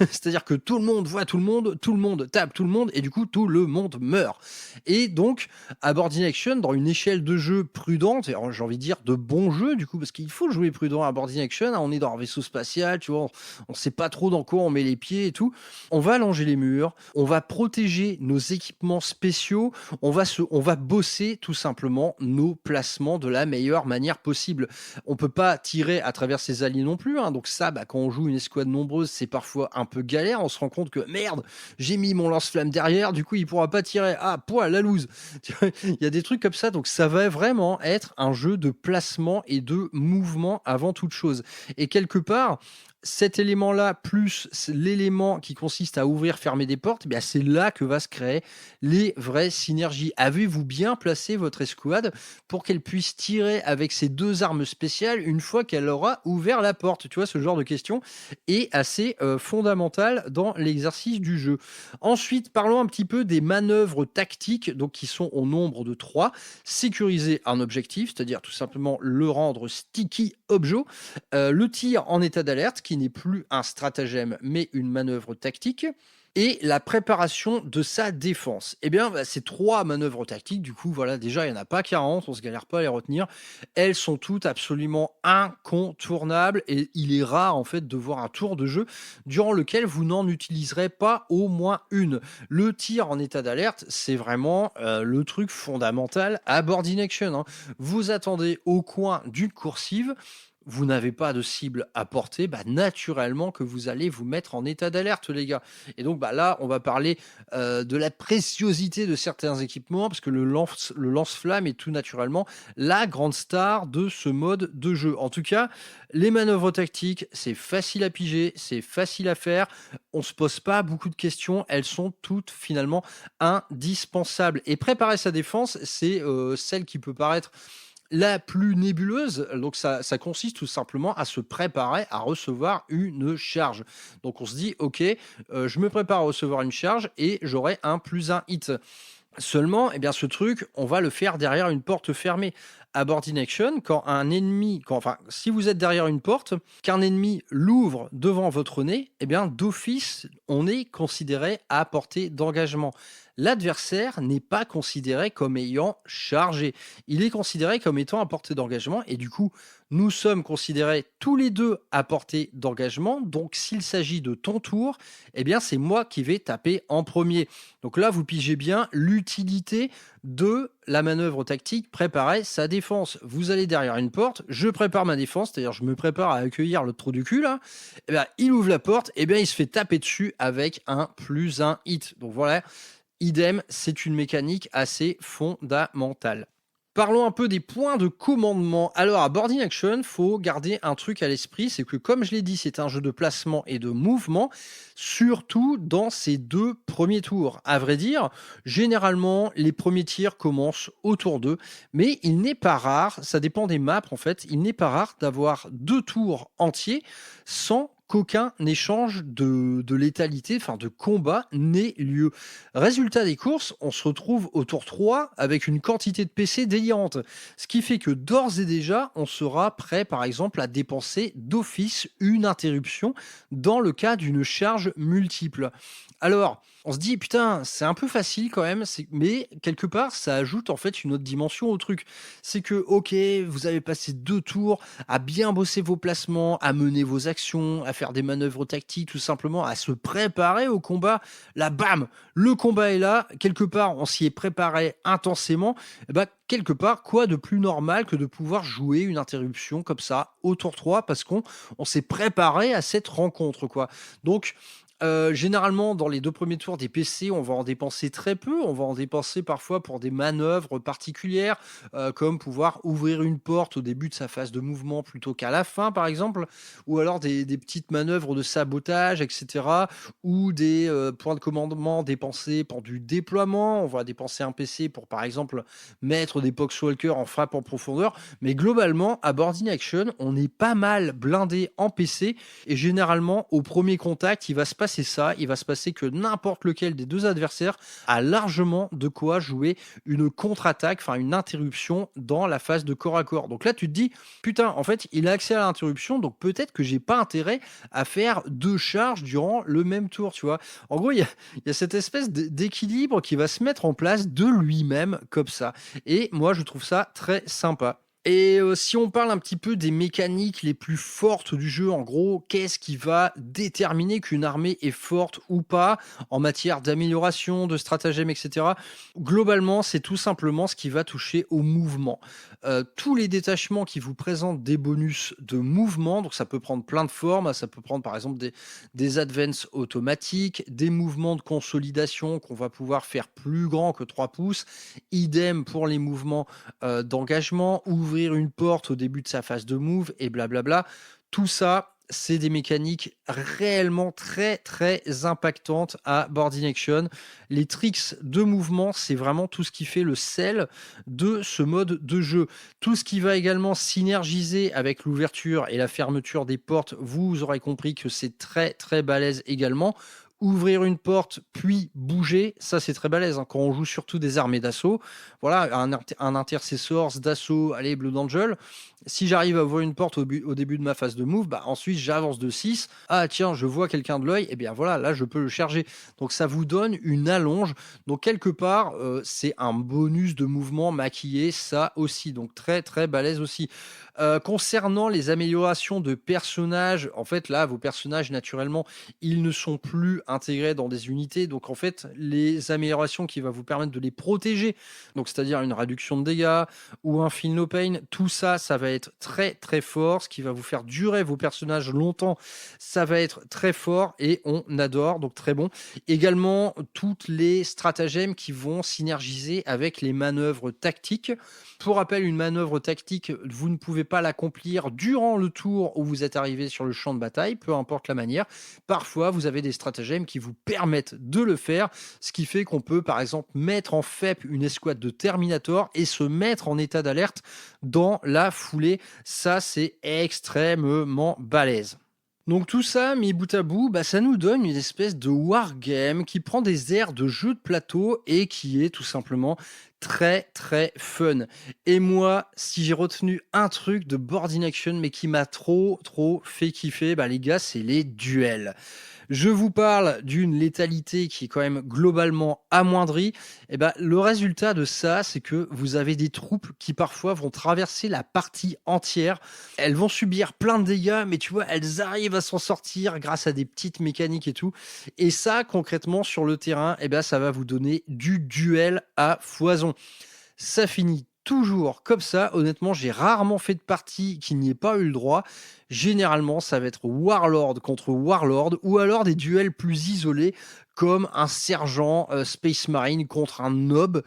c'est-à-dire que tout le monde voit tout le monde tape tout le monde, et du coup tout le monde meurt. Et donc, à Board in Action, dans une échelle de jeu prudente, et j'ai envie de dire de bon jeu du coup, parce qu'il faut jouer prudent à Board in Action, on est dans un vaisseau spatial, tu vois, on sait pas trop dans quoi on met les pieds et tout. On va allonger les murs, on va protéger nos équipements spéciaux, on va bosser tout simplement nos placements de la meilleure manière possible. On peut pas tirer à travers ses alliés non plus, donc ça, quand on joue une escouade nombreuse, c'est parfois un peu galère. On se rend compte que merde, j'ai mis mon lance-flamme derrière, du coup il pourra pas tirer. Ah, poil, la loose. Il y a des trucs comme ça, donc ça va vraiment être un jeu de placement et de mouvement avant toute chose. Et quelque part, cet élément-là, plus l'élément qui consiste à ouvrir, fermer des portes, c'est là que va se créer les vraies synergies. Avez-vous bien placé votre escouade pour qu'elle puisse tirer avec ses deux armes spéciales une fois qu'elle aura ouvert la porte? Tu vois, ce genre de question est assez fondamental dans l'exercice du jeu. Ensuite, parlons un petit peu des manœuvres tactiques, donc qui sont au nombre de 3. Sécuriser un objectif, c'est-à-dire tout simplement le rendre sticky objet. Le tir en état d'alerte, qui n'est plus un stratagème mais une manœuvre tactique, et la préparation de sa défense. Ces 3 manœuvres tactiques, du coup, voilà, déjà, il n'y en a pas 40, on se galère pas à les retenir. Elles sont toutes absolument incontournables, et il est rare, en fait, de voir un tour de jeu durant lequel vous n'en utiliserez pas au moins une. Le tir en état d'alerte, c'est vraiment le truc fondamental à Board in Action. Vous attendez au coin d'une coursive, vous n'avez pas de cible à porter, naturellement que vous allez vous mettre en état d'alerte, les gars. Et donc là, on va parler de la préciosité de certains équipements, parce que le lance-flamme est tout naturellement la grande star de ce mode de jeu. En tout cas, les manœuvres tactiques, c'est facile à piger, c'est facile à faire, on se pose pas beaucoup de questions, elles sont toutes finalement indispensables. Et préparer sa défense, c'est celle qui peut paraître la plus nébuleuse. Donc ça consiste tout simplement à se préparer à recevoir une charge. Donc on se dit, ok, je me prépare à recevoir une charge et j'aurai un +1 hit. Seulement, ce truc, on va le faire derrière une porte fermée. À Board in Action, si vous êtes derrière une porte, qu'un ennemi l'ouvre devant votre nez, d'office, on est considéré à portée d'engagement. L'adversaire n'est pas considéré comme ayant chargé. Il est considéré comme étant à portée d'engagement, et du coup, nous sommes considérés tous les deux à portée d'engagement. Donc, s'il s'agit de ton tour, c'est moi qui vais taper en premier. Donc là, vous pigez bien l'utilité de la manœuvre tactique, préparer sa défense. Vous allez derrière une porte, je prépare ma défense, c'est-à-dire je me prépare à accueillir le trou du cul là. Il ouvre la porte, il se fait taper dessus avec un +1 hit. Donc voilà, idem, c'est une mécanique assez fondamentale. Parlons un peu des points de commandement. Alors, à Boarding Action, faut garder un truc à l'esprit, c'est que comme je l'ai dit, c'est un jeu de placement et de mouvement, surtout dans ces 2 premiers tours. À vrai dire, généralement, les premiers tirs commencent au tour 2, mais il n'est pas rare, ça dépend des maps en fait, il n'est pas rare d'avoir 2 tours entiers sans qu'aucun échange de létalité, enfin de combat n'ait lieu. Résultat des courses, on se retrouve au tour 3 avec une quantité de PC délirante. Ce qui fait que d'ores et déjà, on sera prêt par exemple à dépenser d'office une interruption dans le cas d'une charge multiple. Alors, on se dit, putain, c'est un peu facile quand même, mais quelque part, ça ajoute en fait une autre dimension au truc. C'est que, ok, vous avez passé 2 tours à bien bosser vos placements, à mener vos actions, à faire des manœuvres tactiques, tout simplement, à se préparer au combat. Là, bam, le combat est là, quelque part, on s'y est préparé intensément. Et bah, quelque part, quoi de plus normal que de pouvoir jouer une interruption comme ça au tour 3 parce qu'on s'est préparé à cette rencontre, quoi. Donc, généralement, dans les 2 premiers tours des PC, on va en dépenser très peu. On va en dépenser parfois pour des manœuvres particulières, comme pouvoir ouvrir une porte au début de sa phase de mouvement plutôt qu'à la fin, par exemple, ou alors des petites manœuvres de sabotage, et cetera, ou des, points de commandement dépensés pour du déploiement. On va dépenser un PC pour, par exemple, mettre des Poxwalkers en frappe en profondeur. Mais globalement, à Boarding Action, on est pas mal blindé en PC et généralement, au premier contact, il va se passer ça. Il va se passer que n'importe lequel des 2 adversaires a largement de quoi jouer une contre-attaque, enfin une interruption dans la phase de corps à corps. Donc là, tu te dis, putain, en fait, il a accès à l'interruption, donc peut-être que j'ai pas intérêt à faire 2 charges durant le même tour, tu vois. En gros, il y a cette espèce d'équilibre qui va se mettre en place de lui-même comme ça. Et moi, je trouve ça très sympa. Et si on parle un petit peu des mécaniques les plus fortes du jeu, en gros, qu'est-ce qui va déterminer qu'une armée est forte ou pas en matière d'amélioration, de stratagème, etc. Globalement, c'est tout simplement ce qui va toucher au mouvement. Tous les détachements qui vous présentent des bonus de mouvement, donc ça peut prendre plein de formes, ça peut prendre par exemple des advances automatiques, des mouvements de consolidation qu'on va pouvoir faire plus grands que 3 pouces, idem pour les mouvements d'engagement, ouvrir une porte au début de sa phase de move et blablabla. Tout ça, c'est des mécaniques réellement très très impactantes à Boarding Action. Les tricks de mouvement, c'est vraiment tout ce qui fait le sel de ce mode de jeu. Tout ce qui va également synergiser avec l'ouverture et la fermeture des portes, vous aurez compris que c'est très très balèze également. Ouvrir une porte, puis bouger, ça c'est très balèze, hein, quand on joue surtout des armées d'assaut. Voilà, un intercessor d'assaut, allez, Blood Angel. Si j'arrive à ouvrir une porte au début de ma phase de move, bah ensuite j'avance de 6. Ah tiens, je vois quelqu'un de l'œil, et bien voilà, là je peux le charger. Donc ça vous donne une allonge. Donc quelque part, c'est un bonus de mouvement maquillé, ça aussi. Donc très très balèze aussi. Concernant les améliorations de personnages, en fait là, vos personnages naturellement, ils ne sont plus intégrés dans des unités. Donc en fait, les améliorations qui vont vous permettre de les protéger, donc c'est-à-dire une réduction de dégâts ou un feel no pain, tout ça, ça va être très très fort. Ce qui va vous faire durer vos personnages longtemps, ça va être très fort et on adore, donc très bon. Également, toutes les stratagèmes qui vont synergiser avec les manœuvres tactiques. Pour rappel, une manœuvre tactique, vous ne pouvez pas l'accomplir durant le tour où vous êtes arrivé sur le champ de bataille, peu importe la manière. Parfois, vous avez des stratagèmes qui vous permettent de le faire, ce qui fait qu'on peut, par exemple, mettre en FEP une escouade de Terminator et se mettre en état d'alerte dans la foulée. Ça, c'est extrêmement balèze. Donc tout ça, mis bout à bout, bah, ça nous donne une espèce de wargame qui prend des airs de jeu de plateau et qui est tout simplement très très fun. Et moi, si j'ai retenu un truc de Boarding Action mais qui m'a trop fait kiffer, bah les gars, c'est les duels. Je vous parle d'une létalité qui est quand même globalement amoindrie. Et ben, le résultat de ça, c'est que vous avez des troupes qui parfois vont traverser la partie entière. Elles vont subir plein de dégâts, mais tu vois, elles arrivent à s'en sortir grâce à des petites mécaniques et tout. Et ça, concrètement, sur le terrain, et ben, ça va vous donner du duel à foison. Ça finit toujours comme ça. Honnêtement, j'ai rarement fait de partie qui n'y ait pas eu le droit. Généralement, ça va être Warlord contre Warlord ou alors des duels plus isolés comme un sergent Space Marine contre un nob.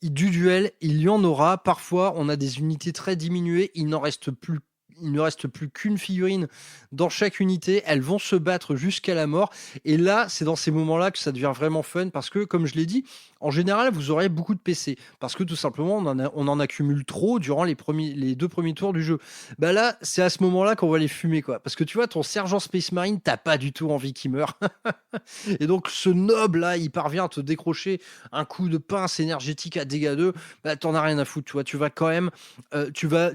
Du duel, il y en aura. Parfois, on a des unités très diminuées. Il ne reste plus qu'une figurine dans chaque unité. Elles vont se battre jusqu'à la mort. Et là, c'est dans ces moments-là que ça devient vraiment fun parce que, comme je l'ai dit, en général, vous aurez beaucoup de PC parce que tout simplement, on en accumule trop durant les 2 premiers tours du jeu. Bah là, c'est à ce moment-là qu'on va les fumer, quoi. Parce que tu vois, ton sergent Space Marine, t'as pas du tout envie qu'il meure. Et donc, ce noble-là, il parvient à te décrocher un coup de pince énergétique à dégâts 2. Bah, t'en as rien à foutre, tu vois. Tu vas quand même, tu vas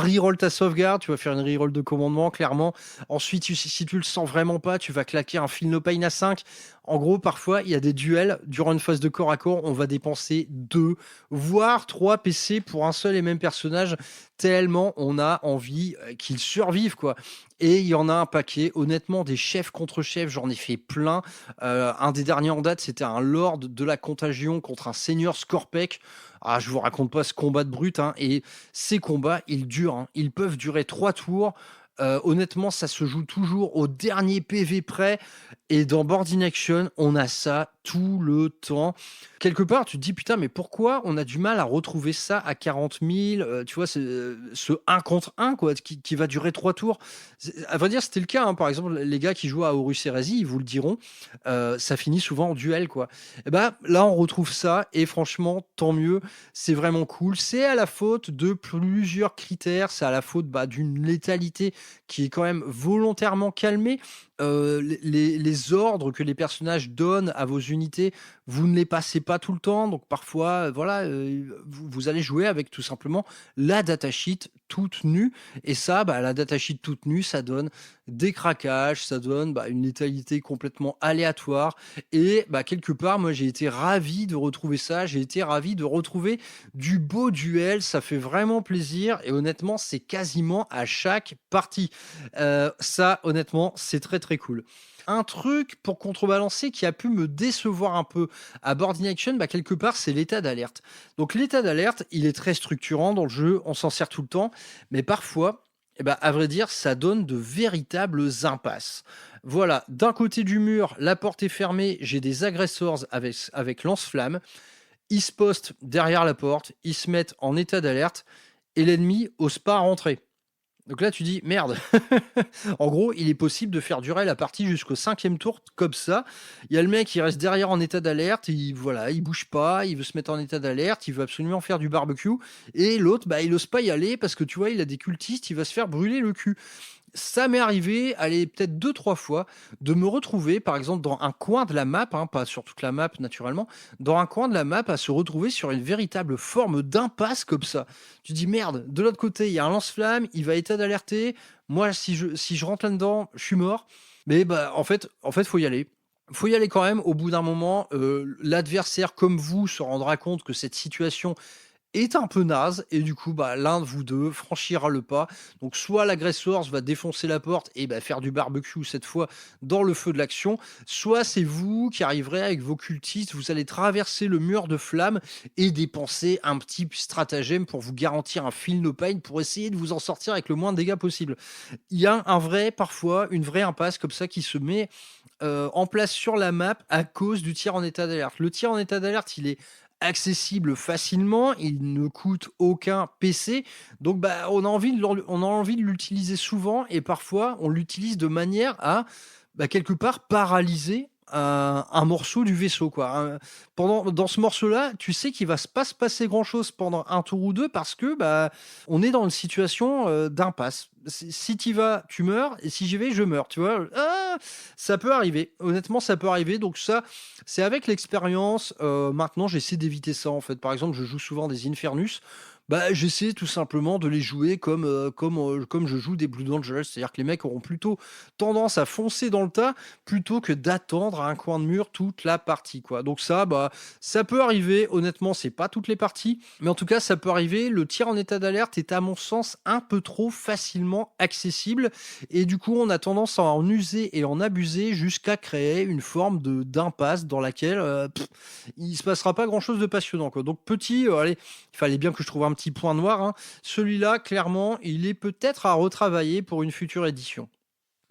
reroll ta sauvegarde, tu vas faire une reroll de commandement, clairement. Ensuite, si tu le sens vraiment pas, tu vas claquer un Feel No Pain à 5. En gros, parfois, il y a des duels durant une phase de corps à corps, on va dépenser 2, voire 3 PC pour un seul et même personnage, tellement on a envie qu'il survive, quoi. Et il y en a un paquet. Honnêtement, des chefs contre chefs, j'en ai fait plein. Un des derniers en date, c'était un Lord de la Contagion contre un Seigneur Scorpec. Ah, je vous raconte pas ce combat de brute, hein. Et ces combats, ils durent, hein. Ils peuvent durer 3 tours. Honnêtement, ça se joue toujours au dernier PV près. Et dans Board in Action, on a ça tout le temps. Quelque part, tu te dis, putain, mais pourquoi on a du mal à retrouver ça à 40 000 tu vois, ce 1 contre 1 quoi, qui va durer 3 tours. À vrai dire, c'était le cas, hein. Par exemple, les gars qui jouent à Horus Heresy, ils vous le diront, ça finit souvent en duel, quoi. Et bah, là, on retrouve ça, et franchement, tant mieux, c'est vraiment cool. C'est à la faute de plusieurs critères, c'est à la faute d'une létalité qui est quand même volontairement calmée. Les ordres que les personnages donnent à vos unités, vous ne les passez pas tout le temps, donc parfois, voilà, vous allez jouer avec tout simplement la datasheet toute nue, et ça, la datasheet toute nue, ça donne des craquages, ça donne une létalité complètement aléatoire, et quelque part, moi j'ai été ravi de retrouver ça, j'ai été ravi de retrouver du beau duel, ça fait vraiment plaisir, et honnêtement, c'est quasiment à chaque partie. Ça, honnêtement, c'est très très cool. Un truc pour contrebalancer qui a pu me décevoir un peu à Board in Action, quelque part, c'est l'état d'alerte. Donc l'état d'alerte, il est très structurant dans le jeu, on s'en sert tout le temps, mais parfois, à vrai dire, ça donne de véritables impasses. Voilà, d'un côté du mur, la porte est fermée, j'ai des agresseurs avec lance-flamme, ils se postent derrière la porte, ils se mettent en état d'alerte, et l'ennemi ose pas rentrer. Donc là, tu dis, merde. En gros, il est possible de faire durer la partie jusqu'au 5e tour comme ça. Il y a le mec qui reste derrière en état d'alerte, il bouge pas, il veut se mettre en état d'alerte, il veut absolument faire du barbecue. Et l'autre, il ose pas y aller parce que tu vois, il a des cultistes, il va se faire brûler le cul. Ça m'est arrivé, allez, peut-être 2-3 fois, de me retrouver, par exemple, dans un coin de la map, hein, pas sur toute la map naturellement, dans un coin de la map, à se retrouver sur une véritable forme d'impasse comme ça. Tu dis merde, de l'autre côté, il y a un lance-flamme, il va état d'alerter. Moi, si je rentre là-dedans, je suis mort. Mais en fait, faut y aller. Faut y aller quand même. Au bout d'un moment, l'adversaire comme vous se rendra compte que cette situation est un peu naze, et du coup l'un de vous deux franchira le pas. Donc soit l'agresseur va défoncer la porte et faire du barbecue cette fois dans le feu de l'action, soit c'est vous qui arriverez avec vos cultistes, vous allez traverser le mur de flammes et dépenser un petit stratagème pour vous garantir un Feel No Pain pour essayer de vous en sortir avec le moins de dégâts possible. Il y a parfois une vraie impasse comme ça qui se met en place sur la map à cause du tir en état d'alerte. Le tir en état d'alerte, il est accessible facilement, il ne coûte aucun PC, donc on a envie de l'utiliser souvent, et parfois on l'utilise de manière à quelque part paralyser un morceau du vaisseau, quoi. Dans ce morceau-là, tu sais qu'il va pas se passer grand-chose pendant un tour ou deux parce que on est dans une situation d'impasse. Si tu vas, tu meurs, et si j'y vais, je meurs. Tu vois, ça peut arriver. Honnêtement, ça peut arriver. Donc ça, c'est avec l'expérience. Maintenant, j'essaie d'éviter ça, en fait. Par exemple, je joue souvent des Infernus. J'essaie tout simplement de les jouer comme je joue des Blood Angels, c'est-à-dire que les mecs auront plutôt tendance à foncer dans le tas plutôt que d'attendre à un coin de mur toute la partie, quoi. Donc ça, ça peut arriver. Honnêtement, c'est pas toutes les parties, mais en tout cas, ça peut arriver. Le tir en état d'alerte est, à mon sens, un peu trop facilement accessible, et du coup, on a tendance à en user et en abuser jusqu'à créer une forme d'impasse dans laquelle il se passera pas grand-chose de passionnant, quoi. Donc allez, il fallait bien que je trouve un petit point noir, hein. Celui-là, clairement, il est peut-être à retravailler pour une future édition.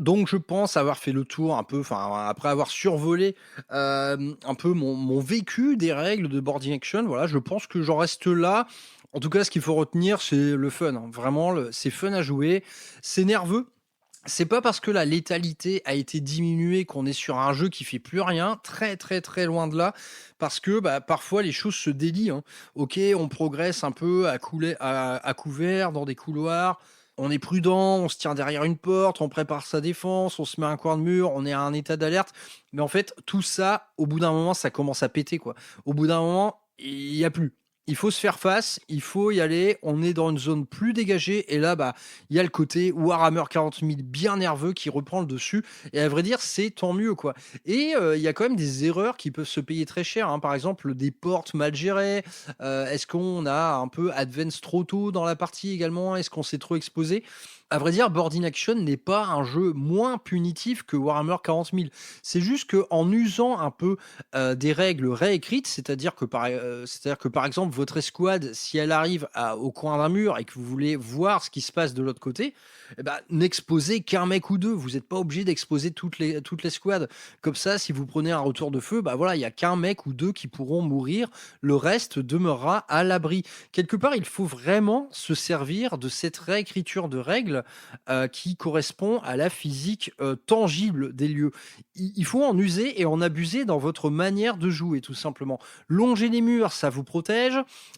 Donc je pense avoir fait le tour un peu, enfin après avoir survolé un peu mon vécu des règles de Boarding Action, voilà, je pense que j'en reste là. En tout cas, ce qu'il faut retenir, c'est le fun, hein. Vraiment, c'est fun à jouer, c'est nerveux. C'est pas parce que la létalité a été diminuée qu'on est sur un jeu qui fait plus rien, très très très loin de là, parce que parfois les choses se délient, hein. Ok, on progresse un peu à couvert dans des couloirs, on est prudent, on se tient derrière une porte, on prépare sa défense, on se met à un coin de mur, on est à un état d'alerte, mais en fait tout ça, au bout d'un moment, ça commence à péter quoi. Au bout d'un moment, il y a plus. Il faut se faire face, il faut y aller, on est dans une zone plus dégagée et là il y a le côté Warhammer 40 000 bien nerveux qui reprend le dessus. Et à vrai dire, c'est tant mieux, quoi. Et il y a quand même des erreurs qui peuvent se payer très cher, hein. Par exemple, des portes mal gérées. Est-ce qu'on a un peu advance trop tôt dans la partie également? Est-ce qu'on s'est trop exposé? À vrai dire, Boarding Action n'est pas un jeu moins punitif que Warhammer 40 000. C'est juste qu'en usant un peu des règles réécrites, c'est-à-dire que par exemple, votre escouade, si elle arrive au coin d'un mur et que vous voulez voir ce qui se passe de l'autre côté, n'exposez qu'un mec ou deux. Vous n'êtes pas obligé d'exposer toute l'escouade. Comme ça, si vous prenez un retour de feu, voilà, il n'y a qu'un mec ou deux qui pourront mourir. Le reste demeurera à l'abri. Quelque part, il faut vraiment se servir de cette réécriture de règles qui correspond à la physique tangible des lieux. Il faut en user et en abuser dans votre manière de jouer, tout simplement. Longer les murs, ça vous protège.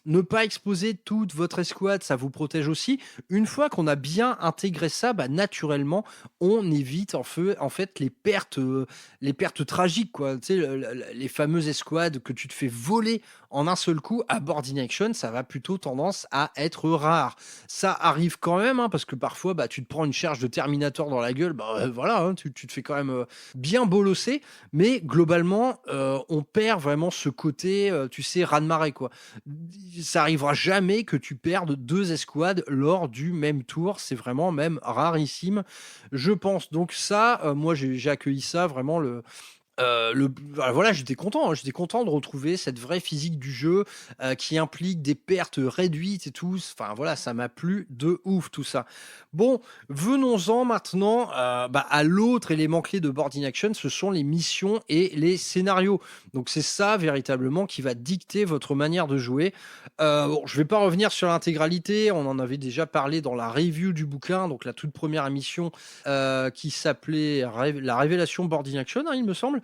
Ne pas exposer toute votre escouade, ça vous protège aussi. Une fois qu'on a bien intégré ça, naturellement, on évite en fait les pertes tragiques, quoi. Tu sais, les fameuses escouades que tu te fais voler en un seul coup à Boarding Action, ça va plutôt tendance à être rare. Ça arrive quand même, hein, parce que parfois, tu te prends une charge de Terminator dans la gueule, voilà, hein, tu te fais quand même bien bolosser, mais globalement, on perd vraiment ce côté, tu sais, raz-de-marée, quoi. Ça arrivera jamais que tu perdes 2 escouades lors du même tour, c'est vraiment même rarissime, je pense. Donc ça, moi j'ai accueilli ça vraiment voilà, j'étais content, hein. J'étais content de retrouver cette vraie physique du jeu qui implique des pertes réduites et tout. Enfin voilà, ça m'a plu de ouf tout ça. Bon, venons-en maintenant à l'autre élément clé de Boarding Action, ce sont les missions et les scénarios. Donc c'est ça véritablement qui va dicter votre manière de jouer. Bon, je vais pas revenir sur l'intégralité, on en avait déjà parlé dans la review du bouquin, donc la toute première émission qui s'appelait La révélation Boarding Action, hein, il me semble.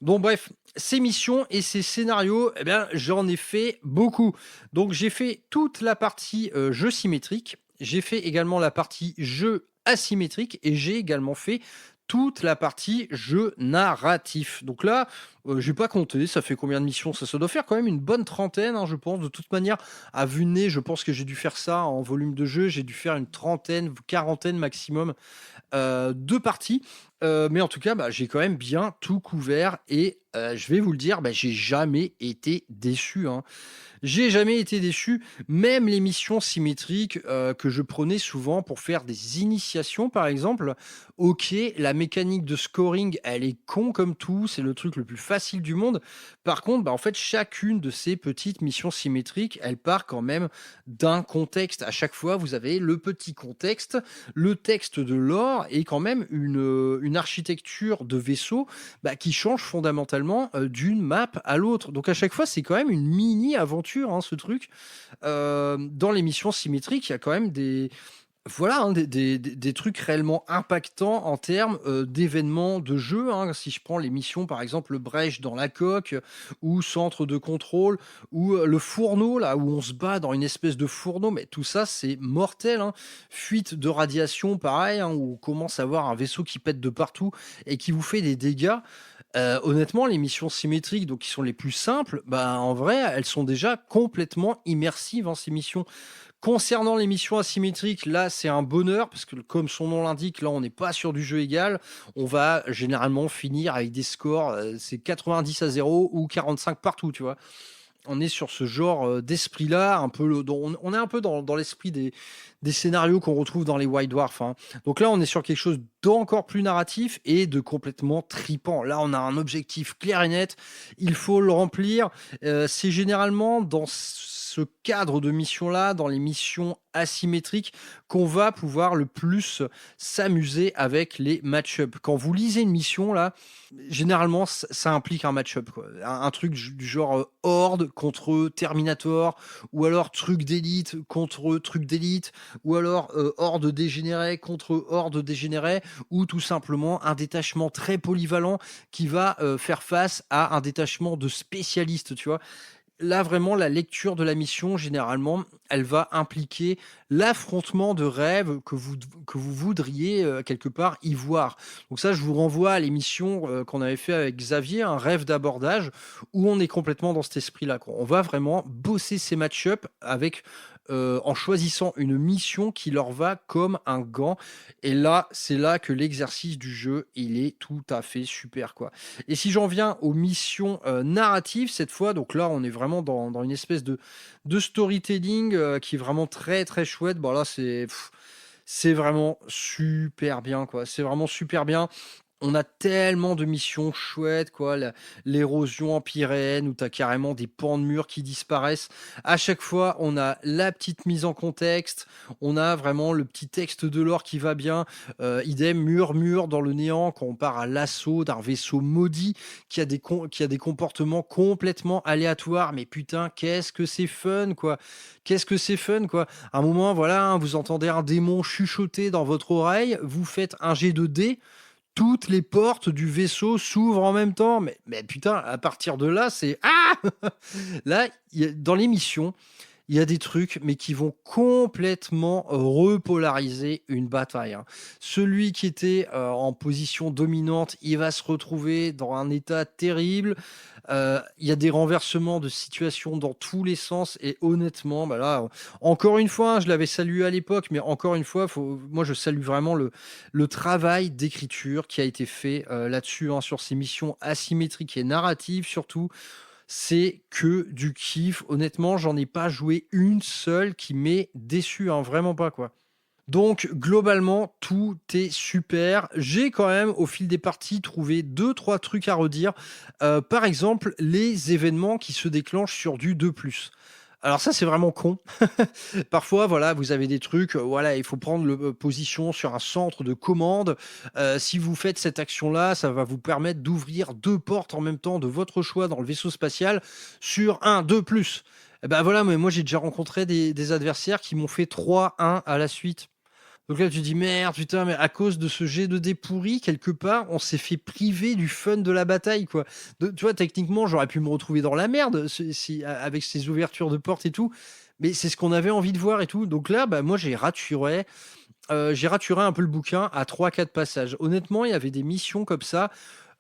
Donc bref, ces missions et ces scénarios, j'en ai fait beaucoup. Donc j'ai fait toute la partie jeu symétrique, j'ai fait également la partie jeu asymétrique et j'ai également fait toute la partie jeu narratif. Donc là, je vais pas compter, ça fait combien de missions? Ça doit faire quand même une bonne trentaine, hein, je pense. De toute manière, à vue de nez, je pense que j'ai dû faire ça en volume de jeu. J'ai dû faire une trentaine, quarantaine maximum de parties. Mais en tout cas, j'ai quand même bien tout couvert et je vais vous le dire, j'ai jamais été déçu, hein. J'ai jamais été déçu, même les missions symétriques que je prenais souvent pour faire des initiations, par exemple. Ok, la mécanique de scoring, elle est con comme tout, c'est le truc le plus facile du monde. Par contre, en fait, chacune de ces petites missions symétriques, elle part quand même d'un contexte. À chaque fois, vous avez le petit contexte, le texte de l'or et quand même une architecture de vaisseau qui change fondamentalement d'une map à l'autre. Donc à chaque fois, c'est quand même une mini-aventure, hein, ce truc. Dans les missions symétriques, il y a quand même des trucs réellement impactants en termes d'événements de jeu, hein. Si je prends les missions, par exemple, le brèche dans la coque, ou centre de contrôle, ou le fourneau, là, où on se bat dans une espèce de fourneau, mais tout ça, c'est mortel, hein. Fuite de radiation, pareil, hein, où on commence à avoir un vaisseau qui pète de partout et qui vous fait des dégâts. Honnêtement, les missions symétriques, donc qui sont les plus simples, en vrai, elles sont déjà complètement immersives, hein, ces missions. Concernant les missions asymétriques, là, c'est un bonheur parce que, comme son nom l'indique, là, on n'est pas sur du jeu égal. On va généralement finir avec des scores, c'est 90-0 ou 45 partout, tu vois. On est sur ce genre d'esprit-là, on est un peu dans l'esprit des scénarios qu'on retrouve dans les White Dwarf, hein. Donc là, on est sur quelque chose d'encore plus narratif et de complètement tripant. Là, on a un objectif clair et net, il faut le remplir. C'est généralement dans ce cadre de mission-là, dans les missions asymétriques, qu'on va pouvoir le plus s'amuser avec les match-up. Quand vous lisez une mission, là, généralement, ça implique un match-up, quoi. Un truc du genre Horde contre Terminator, ou alors truc d'élite contre truc d'élite, ou alors Horde dégénéré contre Horde dégénéré, ou tout simplement un détachement très polyvalent qui va faire face à un détachement de spécialistes, tu vois. Là, vraiment, la lecture de la mission, généralement, elle va impliquer l'affrontement de rêves que vous voudriez quelque part y voir. Donc ça, je vous renvoie à l'émission qu'on avait fait avec Xavier, un rêve d'abordage, où on est complètement dans cet esprit-là, quoi. On va vraiment bosser ces match-up avec en choisissant une mission qui leur va comme un gant. Et là, c'est là que l'exercice du jeu, il est tout à fait super, quoi. Et si j'en viens aux missions narratives, cette fois, donc là, on est vraiment dans une espèce de storytelling qui est vraiment très, très chouette. Bon, là, c'est vraiment super bien, quoi. C'est vraiment super bien. On a tellement de missions chouettes, quoi. L'érosion empyréenne, où tu as carrément des pans de murs qui disparaissent. À chaque fois, on a la petite mise en contexte. On a vraiment le petit texte de lore qui va bien. Idem, mur dans le néant, quand on part à l'assaut d'un vaisseau maudit qui a des comportements complètement aléatoires. Mais putain, qu'est-ce que c'est fun, quoi. Qu'est-ce que c'est fun, quoi. À un moment, voilà, hein, vous entendez un démon chuchoter dans votre oreille. Vous faites un jet de dés. Toutes les portes du vaisseau s'ouvrent en même temps. Mais putain, à partir de là, c'est... Ah Là, dans l'émission, il y a des trucs, mais qui vont complètement repolariser une bataille, hein. Celui qui était en position dominante, il va se retrouver dans un état terrible. Il y a des renversements de situation dans tous les sens. Et honnêtement, bah là, encore une fois, hein, je l'avais salué à l'époque, mais encore une fois, moi, je salue vraiment le travail d'écriture qui a été fait là-dessus, hein, sur ces missions asymétriques et narratives surtout. C'est que du kiff. Honnêtement, j'en ai pas joué une seule qui m'ait déçu, hein, vraiment pas, quoi. Donc, globalement, tout est super. J'ai quand même, au fil des parties, trouvé 2-3 trucs à redire. Par exemple, les événements qui se déclenchent sur du 2+. Alors ça, c'est vraiment con. Parfois, voilà, vous avez des trucs, voilà, il faut prendre position sur un centre de commande. Si vous faites cette action-là, ça va vous permettre d'ouvrir 2 portes en même temps de votre choix dans le vaisseau spatial sur un 2+. Et ben voilà, mais moi j'ai déjà rencontré des adversaires qui m'ont fait 3-1 à la suite. Donc là, tu dis merde, putain, mais à cause de ce jet de dés pourri, quelque part, on s'est fait priver du fun de la bataille, quoi. Tu vois, techniquement, j'aurais pu me retrouver dans la merde avec ces ouvertures de portes et tout, mais c'est ce qu'on avait envie de voir et tout. Donc là, bah, moi, j'ai raturé un peu le bouquin à 3-4 passages. Honnêtement, il y avait des missions comme ça.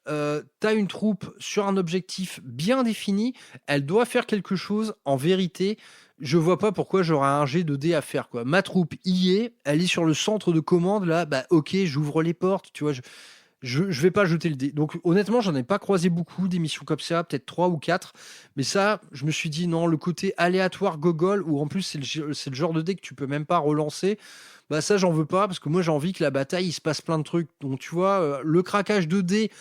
T'as une troupe sur un objectif bien défini, elle doit faire quelque chose. En vérité, je vois pas pourquoi j'aurais un jet de dés à faire, quoi. Ma troupe y est, elle est sur le centre de commande là, bah ok, j'ouvre les portes, tu vois. Je vais pas jeter le dé. Donc honnêtement, j'en ai pas croisé beaucoup d'émissions comme ça, peut-être 3 ou 4. Mais ça, je me suis dit non, le côté aléatoire gogol, où en plus c'est le genre de dé que tu peux même pas relancer. Bah ça, j'en veux pas, parce que moi j'ai envie que la bataille il se passe plein de trucs. Donc tu vois, le craquage de dés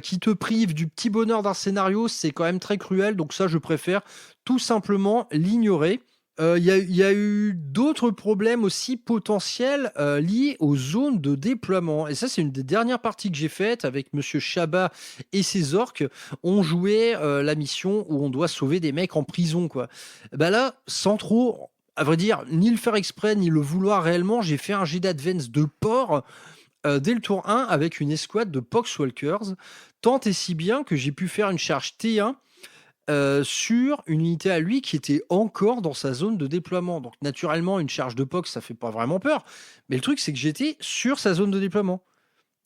qui te prive du petit bonheur d'un scénario, c'est quand même très cruel. Donc ça, je préfère tout simplement l'ignorer. Il y a eu d'autres problèmes aussi potentiels liés aux zones de déploiement. Et ça, c'est une des dernières parties que j'ai faites avec Monsieur Chabat et ses orques. On jouait la mission où on doit sauver des mecs en prison, quoi. Bah là, sans trop, à vrai dire, ni le faire exprès, ni le vouloir réellement, j'ai fait un jet d'advance de porc dès le tour 1 avec une escouade de Poxwalkers, tant et si bien que j'ai pu faire une charge T1 sur une unité à lui qui était encore dans sa zone de déploiement. Donc naturellement, une charge de Pox, ça fait pas vraiment peur. Mais le truc, c'est que j'étais sur sa zone de déploiement.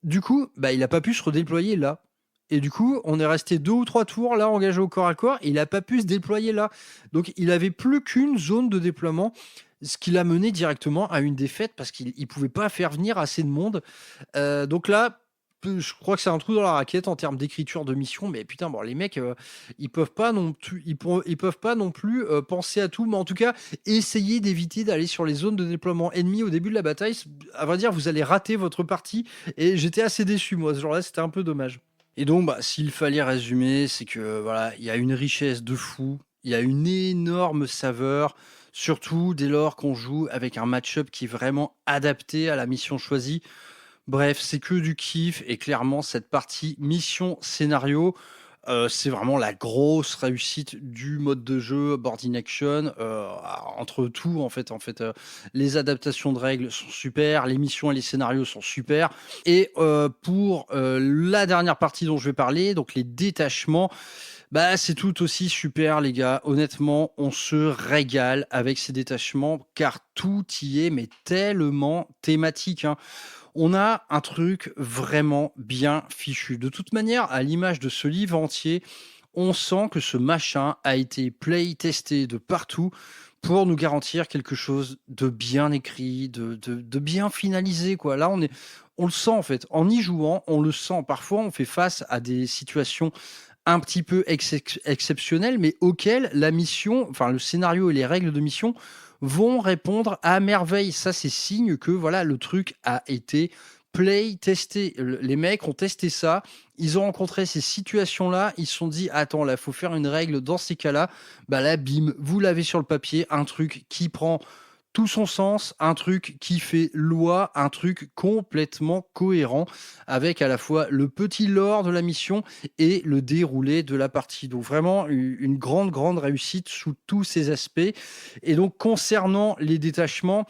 Du coup, bah, il n'a pas pu se redéployer là. Et du coup, on est resté 2 ou 3 tours là engagé au corps à corps et il n'a pas pu se déployer là. Donc il avait plus qu'une zone de déploiement, ce qui l'a mené directement à une défaite parce qu'il ne pouvait pas faire venir assez de monde. Donc là, je crois que c'est un trou dans la raquette en termes d'écriture de mission, mais putain, bon, les mecs, ils peuvent pas ils peuvent pas non plus penser à tout, mais en tout cas, essayez d'éviter d'aller sur les zones de déploiement ennemies au début de la bataille. À vrai dire, vous allez rater votre partie, et j'étais assez déçu, moi, ce genre-là, c'était un peu dommage. Et donc, bah, s'il fallait résumer, c'est que voilà, il y a une richesse de fou Il y a une énorme saveur, surtout dès lors qu'on joue avec un match-up qui est vraiment adapté à la mission choisie. Bref, c'est que du kiff et clairement cette partie mission scénario, c'est vraiment la grosse réussite du mode de jeu Boarding Action, entre tout en fait, les adaptations de règles sont super, les missions et les scénarios sont super et pour, la dernière partie dont je vais parler, donc les détachements, bah, c'est tout aussi super les gars. Honnêtement, on se régale avec ces détachements car tout y est mais tellement thématique, hein. On a un truc vraiment bien fichu. De toute manière, à l'image de ce livre entier, on sent que ce machin a été play-testé de partout pour nous garantir quelque chose de bien écrit, de bien finalisé, quoi. Là, on le sent en fait. En y jouant, on le sent. Parfois, on fait face à des situations un petit peu exceptionnelles, mais auxquelles la mission, enfin le scénario et les règles de mission vont répondre à merveille. Ça, c'est signe que voilà, le truc a été play testé. Les mecs ont testé ça, ils ont rencontré ces situations-là, ils se sont dit attends, là, faut faire une règle dans ces cas-là. Bah là, bim, vous l'avez sur le papier, un truc qui prend tout son sens, un truc qui fait loi, un truc complètement cohérent avec à la fois le petit lore de la mission et le déroulé de la partie. Donc vraiment une grande, grande réussite sous tous ces aspects. Et donc concernant les détachements,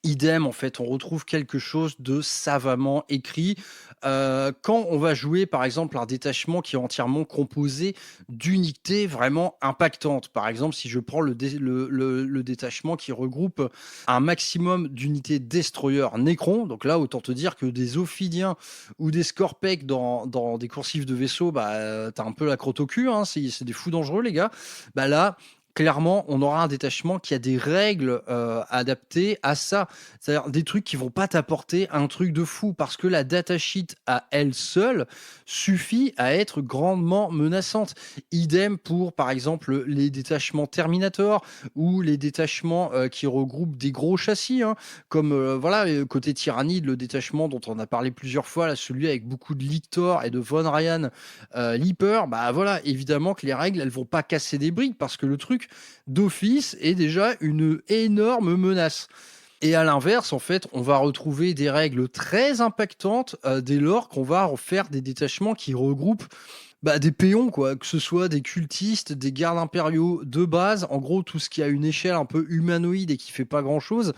idem, en fait, on retrouve quelque chose de savamment écrit. Quand on va jouer, par exemple, un détachement qui est entièrement composé d'unités vraiment impactantes. Par exemple, si je prends le détachement qui regroupe un maximum d'unités destroyer Necron, donc là, autant te dire que des Ophidiens ou des Scorpec dans des coursifs de vaisseaux, bah, t'as un peu la crotte au cul, hein, c'est des fous dangereux, les gars. Bah là, clairement, on aura un détachement qui a des règles adaptées à ça. C'est-à-dire des trucs qui vont pas t'apporter un truc de fou parce que la datasheet à elle seule suffit à être grandement menaçante. Idem pour, par exemple, les détachements Terminator ou les détachements qui regroupent des gros châssis, hein, comme voilà, côté Tyrannide, le détachement dont on a parlé plusieurs fois, là, celui avec beaucoup de Lictor et de Von Ryan Leaper. Bah voilà, évidemment que les règles, elles vont pas casser des briques parce que le truc d'office est déjà une énorme menace. Et à l'inverse, en fait, on va retrouver des règles très impactantes dès lors qu'on va faire des détachements qui regroupent bah, des péons, quoi, que ce soit des cultistes, des gardes impériaux de base, en gros tout ce qui a une échelle un peu humanoïde et qui fait pas grand-chose,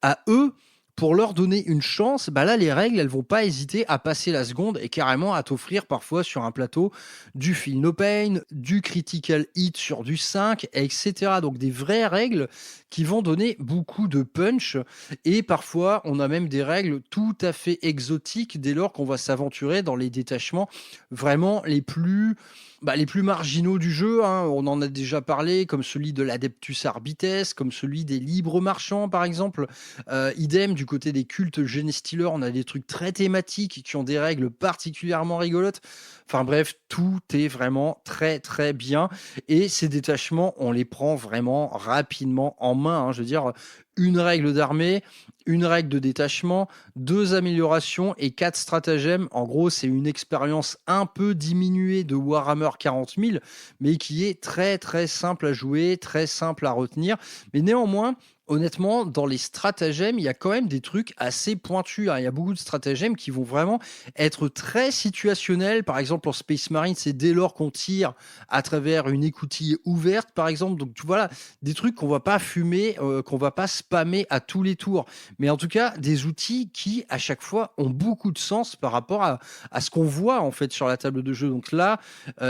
à eux, pour leur donner une chance, bah là, les règles, elles vont pas hésiter à passer la seconde et carrément à t'offrir parfois sur un plateau du Feel No Pain, du Critical Hit sur du 5, etc. Donc des vraies règles qui vont donner beaucoup de punch et parfois on a même des règles tout à fait exotiques dès lors qu'on va s'aventurer dans les détachements vraiment les plus marginaux du jeu, hein. On en a déjà parlé, comme celui de l'Adeptus Arbites, comme celui des libres marchands, par exemple. Idem, du côté des cultes Genestealer, on a des trucs très thématiques qui ont des règles particulièrement rigolotes. Enfin bref, tout est vraiment très très bien. Et ces détachements, on les prend vraiment rapidement en main, hein. Je veux dire, une règle d'armée, une règle de détachement, 2 améliorations et 4 stratagèmes. En gros, c'est une expérience un peu diminuée de Warhammer 40 000, mais qui est très très simple à jouer, très simple à retenir. Mais néanmoins, honnêtement, dans les stratagèmes, il y a quand même des trucs assez pointus, hein. Il y a beaucoup de stratagèmes qui vont vraiment être très situationnels. Par exemple, en Space Marine, c'est dès lors qu'on tire à travers une écoutille ouverte, par exemple. Donc voilà, des trucs qu'on va pas fumer, qu'on va pas spammer à tous les tours. Mais en tout cas, des outils qui, à chaque fois, ont beaucoup de sens par rapport à ce qu'on voit en fait sur la table de jeu. Donc là,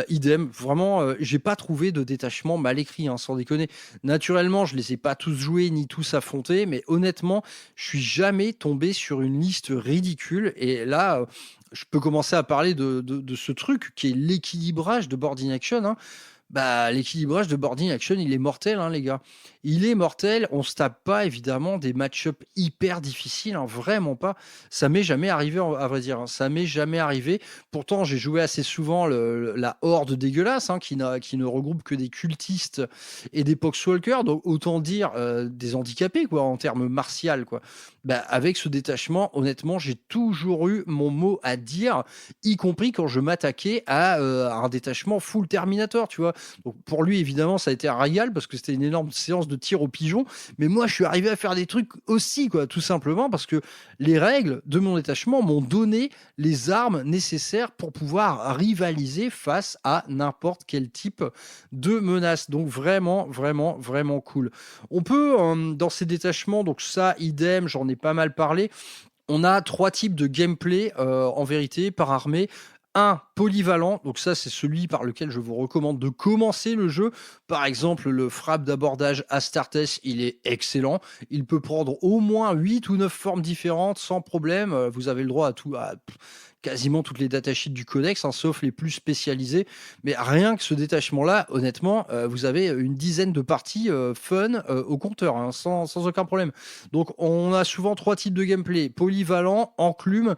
idem, vraiment, j'ai pas trouvé de détachement mal écrit, hein, sans déconner. Naturellement, je les ai pas tous joués ni tous affrontés, mais honnêtement, je suis jamais tombé sur une liste ridicule. Et là, je peux commencer à parler de ce truc qui est l'équilibrage de Boarding Action, hein. Bah, l'équilibrage de Boarding Action, il est mortel, hein, les gars. Il est mortel. On se tape pas, évidemment, des match-up hyper difficiles, hein, vraiment pas. Ça m'est jamais arrivé, à vrai dire, hein. Ça m'est jamais arrivé. Pourtant, j'ai joué assez souvent la horde dégueulasse, hein, qui ne regroupe que des cultistes et des poxwalkers. Donc, autant dire des handicapés, quoi, en termes martial, quoi. Bah, avec ce détachement, honnêtement, j'ai toujours eu mon mot à dire, y compris quand je m'attaquais à un détachement full Terminator, tu vois. Donc pour lui, évidemment, ça a été un régal parce que c'était une énorme séance de tir au pigeon. Mais moi, je suis arrivé à faire des trucs aussi, quoi, tout simplement parce que les règles de mon détachement m'ont donné les armes nécessaires pour pouvoir rivaliser face à n'importe quel type de menace. Donc vraiment, vraiment, vraiment cool. On peut, dans ces détachements, donc ça, idem, j'en ai pas mal parlé, on a 3 types de gameplay, en vérité, par armée. Un polyvalent, donc ça, c'est celui par lequel je vous recommande de commencer le jeu. Par exemple, le frappe d'abordage Astartes, il est excellent. Il peut prendre au moins 8 ou 9 formes différentes sans problème. Vous avez le droit à quasiment toutes les datasheets du codex, hein, sauf les plus spécialisés. Mais rien que ce détachement-là, honnêtement, vous avez une dizaine de parties fun au compteur, hein, sans aucun problème. Donc on a souvent 3 types de gameplay: polyvalent, enclume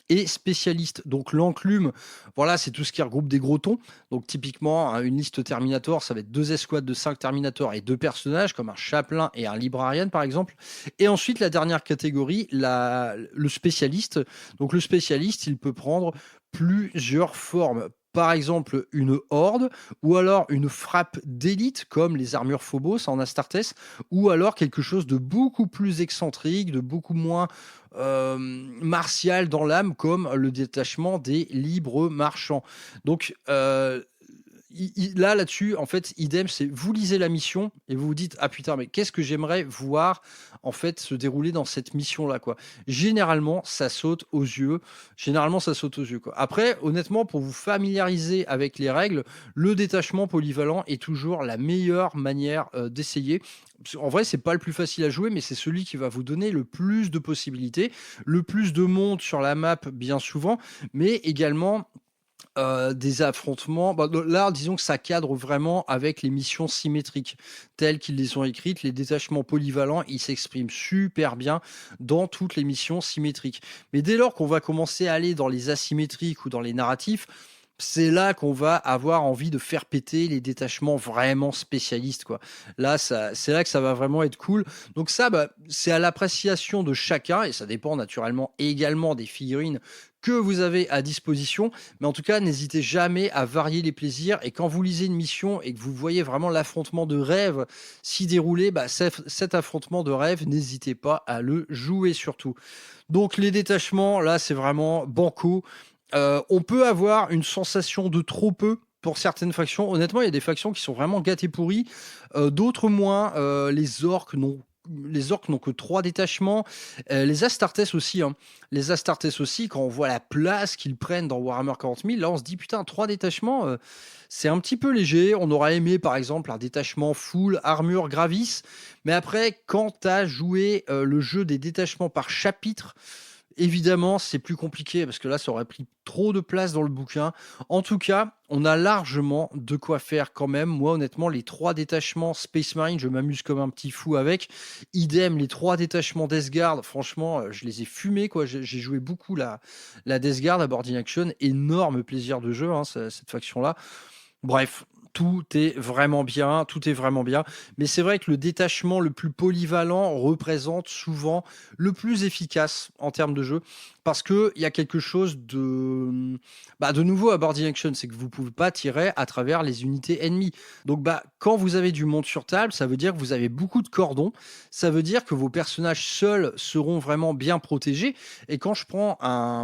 et spécialiste. Donc l'enclume, voilà, c'est tout ce qui regroupe des gros tons. Donc typiquement, hein, une liste Terminator, ça va être 2 escouades de 5 Terminator et 2 personnages, comme un Chaplain et un Librarian par exemple. Et ensuite, la dernière catégorie, le spécialiste. Donc le spécialiste, il peut prendre plusieurs formes. Par exemple, une horde, ou alors une frappe d'élite, comme les armures Phobos en Astartes, ou alors quelque chose de beaucoup plus excentrique, de beaucoup moins martial dans l'âme, comme le détachement des libres marchands. Donc, là-dessus, en fait, idem, c'est vous lisez la mission et vous vous dites: ah putain, mais qu'est-ce que j'aimerais voir en fait se dérouler dans cette mission-là, quoi. Généralement, ça saute aux yeux. Généralement, ça saute aux yeux, quoi. Après, honnêtement, pour vous familiariser avec les règles, le détachement polyvalent est toujours la meilleure manière d'essayer. En vrai, c'est pas le plus facile à jouer, mais c'est celui qui va vous donner le plus de possibilités, le plus de monde sur la map, bien souvent, mais également des affrontements. Bah, là, disons que ça cadre vraiment avec les missions symétriques telles qu'ils les ont écrites. Les détachements polyvalents, ils s'expriment super bien dans toutes les missions symétriques. Mais dès lors qu'on va commencer à aller dans les asymétriques ou dans les narratifs, c'est là qu'on va avoir envie de faire péter les détachements vraiment spécialistes, quoi. Là, c'est là que ça va vraiment être cool. Donc ça, bah, c'est à l'appréciation de chacun et ça dépend naturellement également des figurines que vous avez à disposition. Mais en tout cas, n'hésitez jamais à varier les plaisirs. Et quand vous lisez une mission et que vous voyez vraiment l'affrontement de rêve s'y dérouler, bah, cet affrontement de rêve, n'hésitez pas à le jouer surtout. Donc les détachements, là, c'est vraiment banco. On peut avoir une sensation de trop peu pour certaines factions. Honnêtement, il y a des factions qui sont vraiment gâtées pourries, d'autres moins. Les orques n'ont que 3 détachements. Les Astartes aussi, hein. Les Astartes aussi, quand on voit la place qu'ils prennent dans Warhammer 40 000, là on se dit putain, 3 détachements, c'est un petit peu léger. On aurait aimé par exemple un détachement full armure Gravis. Mais après, quand tu as joué le jeu des détachements par chapitre, évidemment, c'est plus compliqué parce que là, ça aurait pris trop de place dans le bouquin. En tout cas, on a largement de quoi faire quand même. Moi, honnêtement, les 3 détachements Space Marine, je m'amuse comme un petit fou avec. Idem, les 3 détachements Death Guard, franchement, je les ai fumés, quoi. J'ai joué beaucoup la Death Guard à Boarding Action. Énorme plaisir de jeu, hein, cette faction-là. Bref, tout est vraiment bien, tout est vraiment bien. Mais c'est vrai que le détachement le plus polyvalent représente souvent le plus efficace en termes de jeu. Parce qu'il y a quelque chose de nouveau à Boarding Action, c'est que vous ne pouvez pas tirer à travers les unités ennemies. Donc quand vous avez du monde sur table, ça veut dire que vous avez beaucoup de cordons. Ça veut dire que vos personnages seuls seront vraiment bien protégés. Et quand je prends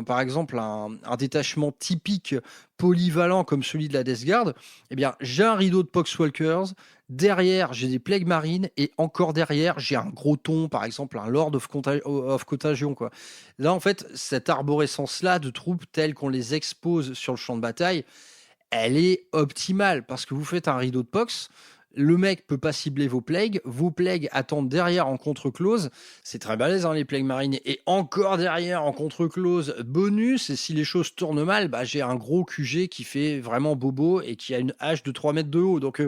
par exemple un détachement typique polyvalent comme celui de la Death Guard, eh bien, j'ai un rideau de Poxwalkers, derrière j'ai des Plagues Marines et encore derrière j'ai un gros ton, par exemple un Lord of Contagion, quoi. Là en fait, cette arborescence-là de troupes telles qu'on les expose sur le champ de bataille, elle est optimale parce que vous faites un rideau de Pox, le mec peut pas cibler vos plagues attendent derrière en contre-close. C'est très balèze, hein, les plagues marines. Et encore derrière en contre-close, bonus. Et si les choses tournent mal, j'ai un gros QG qui fait vraiment bobo et qui a une hache de 3 mètres de haut. Donc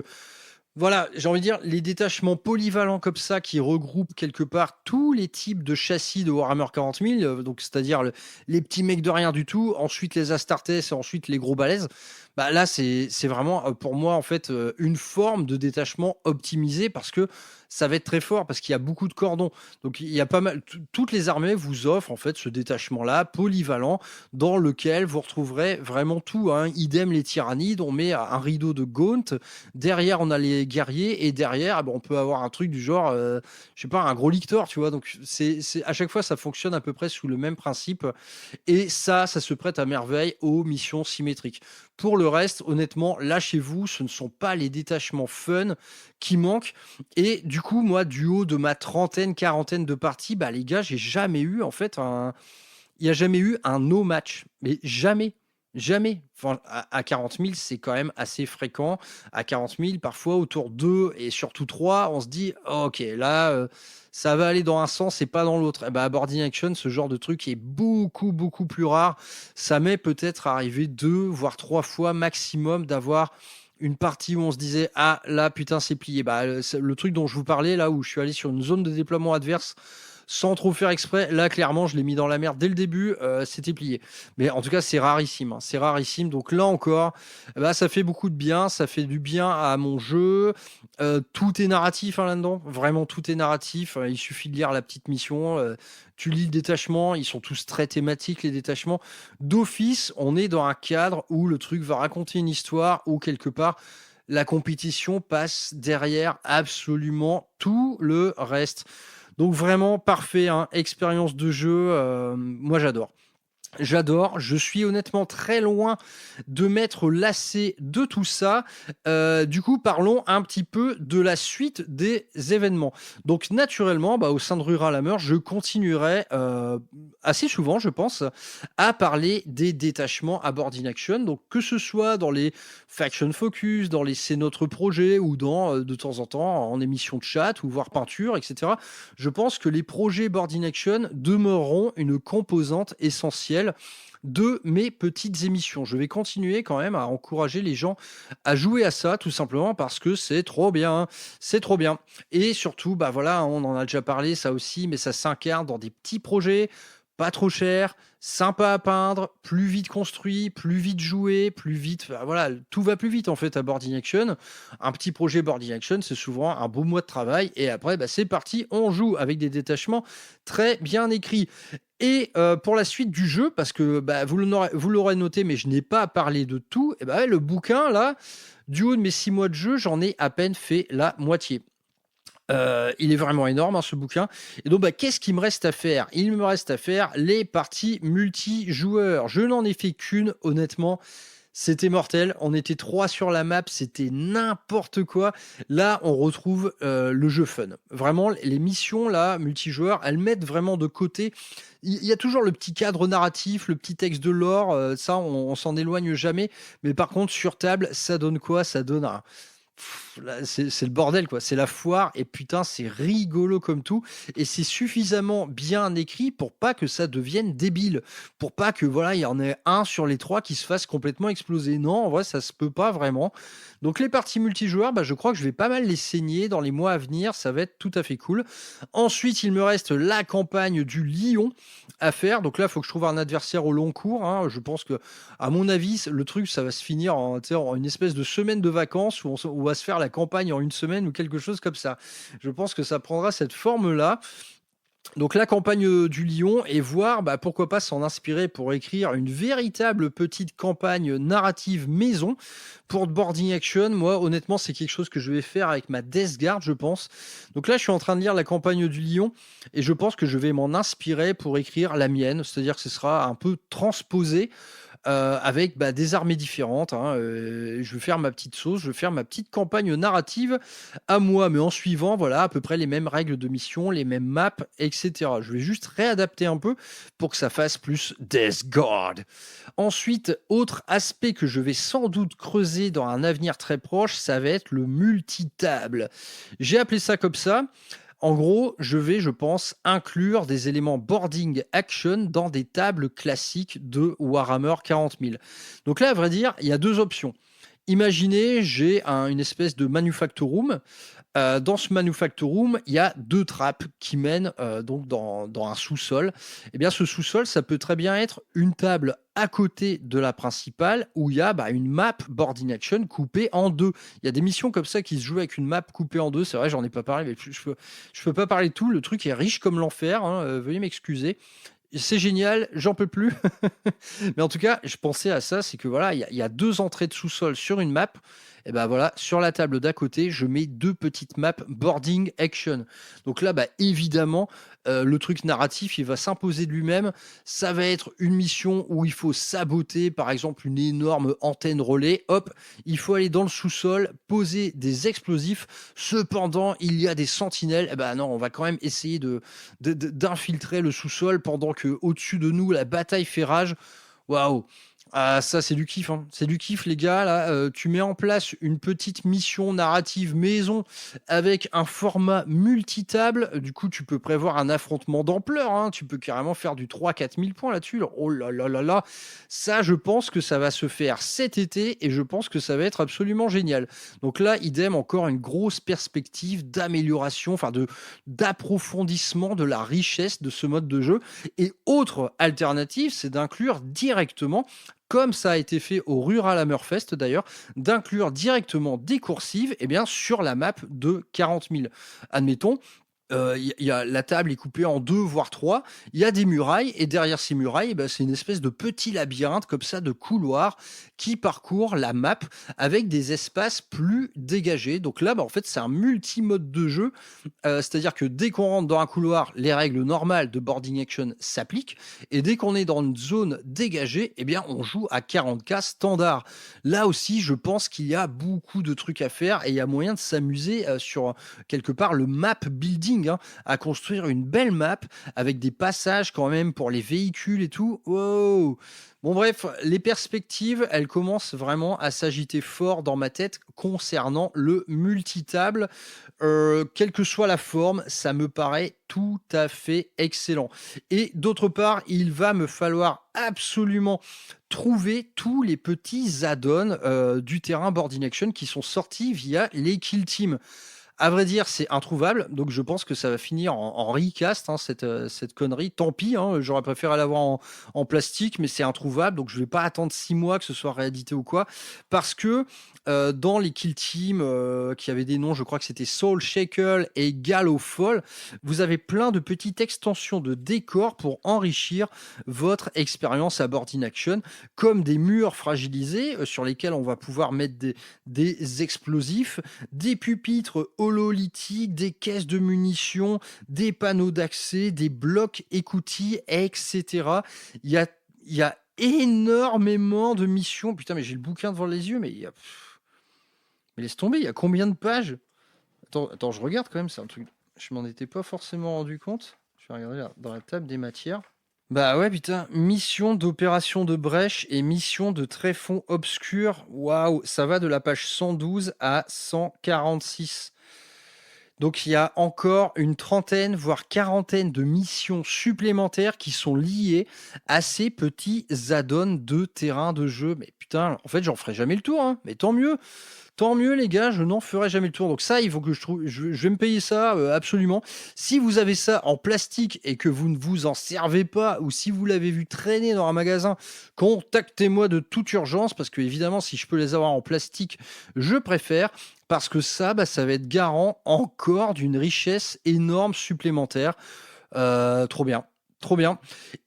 Voilà, j'ai envie de dire, les détachements polyvalents comme ça qui regroupent quelque part tous les types de châssis de Warhammer 40 000, donc c'est-à-dire les petits mecs de rien du tout, ensuite les Astartes et ensuite les gros balèzes. Bah là, c'est vraiment pour moi en fait une forme de détachement optimisé parce que ça va être très fort parce qu'il y a beaucoup de cordons. Donc il y a pas mal, toutes les armées vous offrent en fait ce détachement-là polyvalent dans lequel vous retrouverez vraiment tout. Hein. Idem les tyrannides, on met un rideau de gaunt. Derrière, on a les guerriers et derrière, on peut avoir un truc du genre, je sais pas, un gros lictor, tu vois. Donc, à chaque fois, ça fonctionne à peu près sous le même principe. Et ça se prête à merveille aux missions symétriques. Pour le reste, honnêtement, lâchez-vous, ce ne sont pas les détachements fun qui manquent. Et du coup, moi, du haut de ma trentaine, quarantaine de parties, les gars, j'ai jamais eu, en fait, il n'y a jamais eu un no match. Mais jamais. Jamais. Enfin, à 40 000, c'est quand même assez fréquent. À 40 000, parfois autour de 2 et surtout 3, on se dit ok, là, ça va aller dans un sens et pas dans l'autre. Et à Boarding Action, ce genre de truc est beaucoup, beaucoup plus rare. Ça m'est peut-être arrivé 2, voire 3 fois maximum d'avoir une partie où on se disait ah là, putain, c'est plié. Le truc dont je vous parlais, là où je suis allé sur une zone de déploiement adverse sans trop faire exprès. Là, clairement, je l'ai mis dans la merde dès le début, c'était plié. Mais en tout cas, c'est rarissime. Hein. C'est rarissime. Donc là encore, ça fait beaucoup de bien. Ça fait du bien à mon jeu. Tout est narratif là-dedans. Vraiment, tout est narratif. Il suffit de lire la petite mission. Tu lis le détachement. Ils sont tous très thématiques, les détachements. D'office, on est dans un cadre où le truc va raconter une histoire où quelque part, la compétition passe derrière absolument tout le reste. Donc vraiment parfait, hein, expérience de jeu, moi j'adore. J'adore, je suis honnêtement très loin de m'être lassé de tout ça. Du coup, parlons un petit peu de la suite des événements. Donc, naturellement, au sein de Rural Hammer, je continuerai assez souvent, je pense, à parler des détachements à Boarding Action. Donc, que ce soit dans les Faction Focus, dans les C'est notre projet ou dans, de temps en temps, en émission de chat ou voire peinture, etc. Je pense que les projets Boarding Action demeureront une composante essentielle de mes petites émissions. Je vais continuer quand même à encourager les gens à jouer à ça, tout simplement parce que c'est trop bien. C'est trop bien. Et surtout, voilà, on en a déjà parlé, ça aussi, mais ça s'incarne dans des petits projets, pas trop chers, sympa à peindre, plus vite construit, plus vite joué, plus vite. Voilà, tout va plus vite en fait à Boarding Action. Un petit projet Boarding Action, c'est souvent un beau mois de travail et après, c'est parti, on joue avec des détachements très bien écrits. Et pour la suite du jeu, parce que vous l'aurez noté, mais je n'ai pas parlé de tout, et le bouquin, là, du haut de mes 6 mois de jeu, j'en ai à peine fait la moitié. Il est vraiment énorme, hein, ce bouquin. Et donc, qu'est-ce qu'il me reste à faire? Il me reste à faire les parties multijoueurs. Je n'en ai fait qu'une, honnêtement. C'était mortel. On était 3 sur la map. C'était n'importe quoi. Là, on retrouve le jeu fun. Vraiment, les missions, là, multijoueurs, elles mettent vraiment de côté. Il y a toujours le petit cadre narratif, le petit texte de lore. Ça, on s'en éloigne jamais. Mais par contre, sur table, ça donne quoi? Ça donne un... C'est le bordel, quoi. C'est la foire et putain, c'est rigolo comme tout. Et c'est suffisamment bien écrit pour pas que ça devienne débile. Pour pas que, voilà, il y en ait un sur les 3 qui se fasse complètement exploser. Non, en vrai, ça se peut pas vraiment. Donc, les parties multijoueurs, je crois que je vais pas mal les saigner dans les mois à venir. Ça va être tout à fait cool. Ensuite, il me reste la campagne du Lion à faire. Donc là, il faut que je trouve un adversaire au long cours. Hein. Je pense que, à mon avis, le truc, ça va se finir en une espèce de semaine de vacances où on va se faire la campagne en une semaine ou quelque chose comme ça. Je pense que ça prendra cette forme-là. Donc la campagne du Lion et voir pourquoi pas s'en inspirer pour écrire une véritable petite campagne narrative maison pour Boarding Action. Moi honnêtement c'est quelque chose que je vais faire avec ma Death Guard je pense. Donc là je suis en train de lire la campagne du Lion et je pense que je vais m'en inspirer pour écrire la mienne. C'est-à-dire que ce sera un peu transposé avec des armées différentes. Hein. Je vais faire ma petite sauce, je vais faire ma petite campagne narrative à moi, mais en suivant à peu près les mêmes règles de mission, les mêmes maps, etc. Je vais juste réadapter un peu pour que ça fasse plus Death Guard. Ensuite, autre aspect que je vais sans doute creuser dans un avenir très proche, ça va être le multitable. J'ai appelé ça comme ça. En gros, je pense, inclure des éléments boarding action dans des tables classiques de Warhammer 40 000. Donc là, à vrai dire, il y a 2 options. Imaginez, j'ai une espèce de manufactorum. Dans ce manufactorum, il y a 2 trappes qui mènent donc dans un sous-sol. Eh bien, ce sous-sol, ça peut très bien être une table à côté de la principale où il y a une map Boarding Action coupée en 2. Il y a des missions comme ça qui se jouent avec une map coupée en 2. C'est vrai, j'en ai pas parlé, mais je peux pas parler de tout. Le truc est riche comme l'enfer, hein, veuillez m'excuser. C'est génial, j'en peux plus. Mais en tout cas, je pensais à ça, c'est que voilà, il y a 2 entrées de sous-sol sur une map. Et ben voilà, sur la table d'à côté, je mets 2 petites maps boarding action. Donc là, évidemment, le truc narratif, il va s'imposer de lui-même. Ça va être une mission où il faut saboter, par exemple, une énorme antenne relais. Hop, il faut aller dans le sous-sol, poser des explosifs. Cependant, il y a des sentinelles. Eh ben non, on va quand même essayer d'infiltrer le sous-sol pendant que au-dessus de nous, la bataille fait rage. Waouh! Ah, ça, c'est du kiff, hein. C'est du kiff, les gars. Là, tu mets en place une petite mission narrative maison avec un format multitable. Du coup, tu peux prévoir un affrontement d'ampleur, hein. Tu peux carrément faire du 3-4 000 points là-dessus. Oh là là là là. Ça, je pense que ça va se faire cet été et je pense que ça va être absolument génial. Donc là, idem, encore une grosse perspective d'amélioration, d'approfondissement de la richesse de ce mode de jeu. Et autre alternative, c'est d'inclure directement, comme ça a été fait au Rural Hammerfest d'ailleurs, d'inclure directement des coursives sur la map de 40 000. Admettons, la table est coupée en 2 voire 3. Il y a des murailles et derrière ces murailles, c'est une espèce de petit labyrinthe comme ça de couloirs qui parcourt la map avec des espaces plus dégagés. Donc là, en fait, c'est un multi-mode de jeu. C'est-à-dire que dès qu'on rentre dans un couloir, les règles normales de boarding action s'appliquent. Et dès qu'on est dans une zone dégagée, on joue à 40K standard. Là aussi, je pense qu'il y a beaucoup de trucs à faire et il y a moyen de s'amuser sur quelque part le map building, hein, à construire une belle map avec des passages quand même pour les véhicules et tout. Wow. Bon bref, les perspectives, elles commencent vraiment à s'agiter fort dans ma tête concernant le multitable. Quelle que soit la forme, ça me paraît tout à fait excellent. Et d'autre part, il va me falloir absolument trouver tous les petits add-ons du terrain Boarding Action qui sont sortis via les Kill Team. À vrai dire, c'est introuvable, donc je pense que ça va finir en recast, hein, cette connerie. Tant pis, hein, j'aurais préféré l'avoir en plastique, mais c'est introuvable, donc je vais pas attendre 6 mois que ce soit réédité ou quoi, parce que dans les Kill Team qui avaient des noms, je crois que c'était Soul Shackle et Gallow Fall, vous avez plein de petites extensions de décors pour enrichir votre expérience à Boarding Action, comme des murs fragilisés sur lesquels on va pouvoir mettre des explosifs, des pupitres hololithiques, des caisses de munitions, des panneaux d'accès, des blocs écoutilles, etc. Il y a énormément de missions. Putain, mais j'ai le bouquin devant les yeux, mais il y a... Mais laisse tomber, il y a combien de pages? Attends, je regarde quand même, c'est un truc... Je m'en étais pas forcément rendu compte. Je vais regarder là, dans la table des matières. Bah ouais, putain, mission d'opération de brèche et mission de tréfonds obscur. Waouh, ça va de la page 112 à 146. Donc il y a encore une trentaine, voire quarantaine de missions supplémentaires qui sont liées à ces petits add-ons de terrain de jeu. Mais putain, en fait, j'en ferai jamais le tour, hein. Mais tant mieux. Tant mieux, les gars, je n'en ferai jamais le tour. Donc ça, il faut que je trouve... Je vais me payer ça, absolument. Si vous avez ça en plastique et que vous ne vous en servez pas, ou si vous l'avez vu traîner dans un magasin, contactez-moi de toute urgence, parce que évidemment, si je peux les avoir en plastique, je préfère, parce que ça, ça va être garant encore d'une richesse énorme supplémentaire. Trop bien. Trop bien.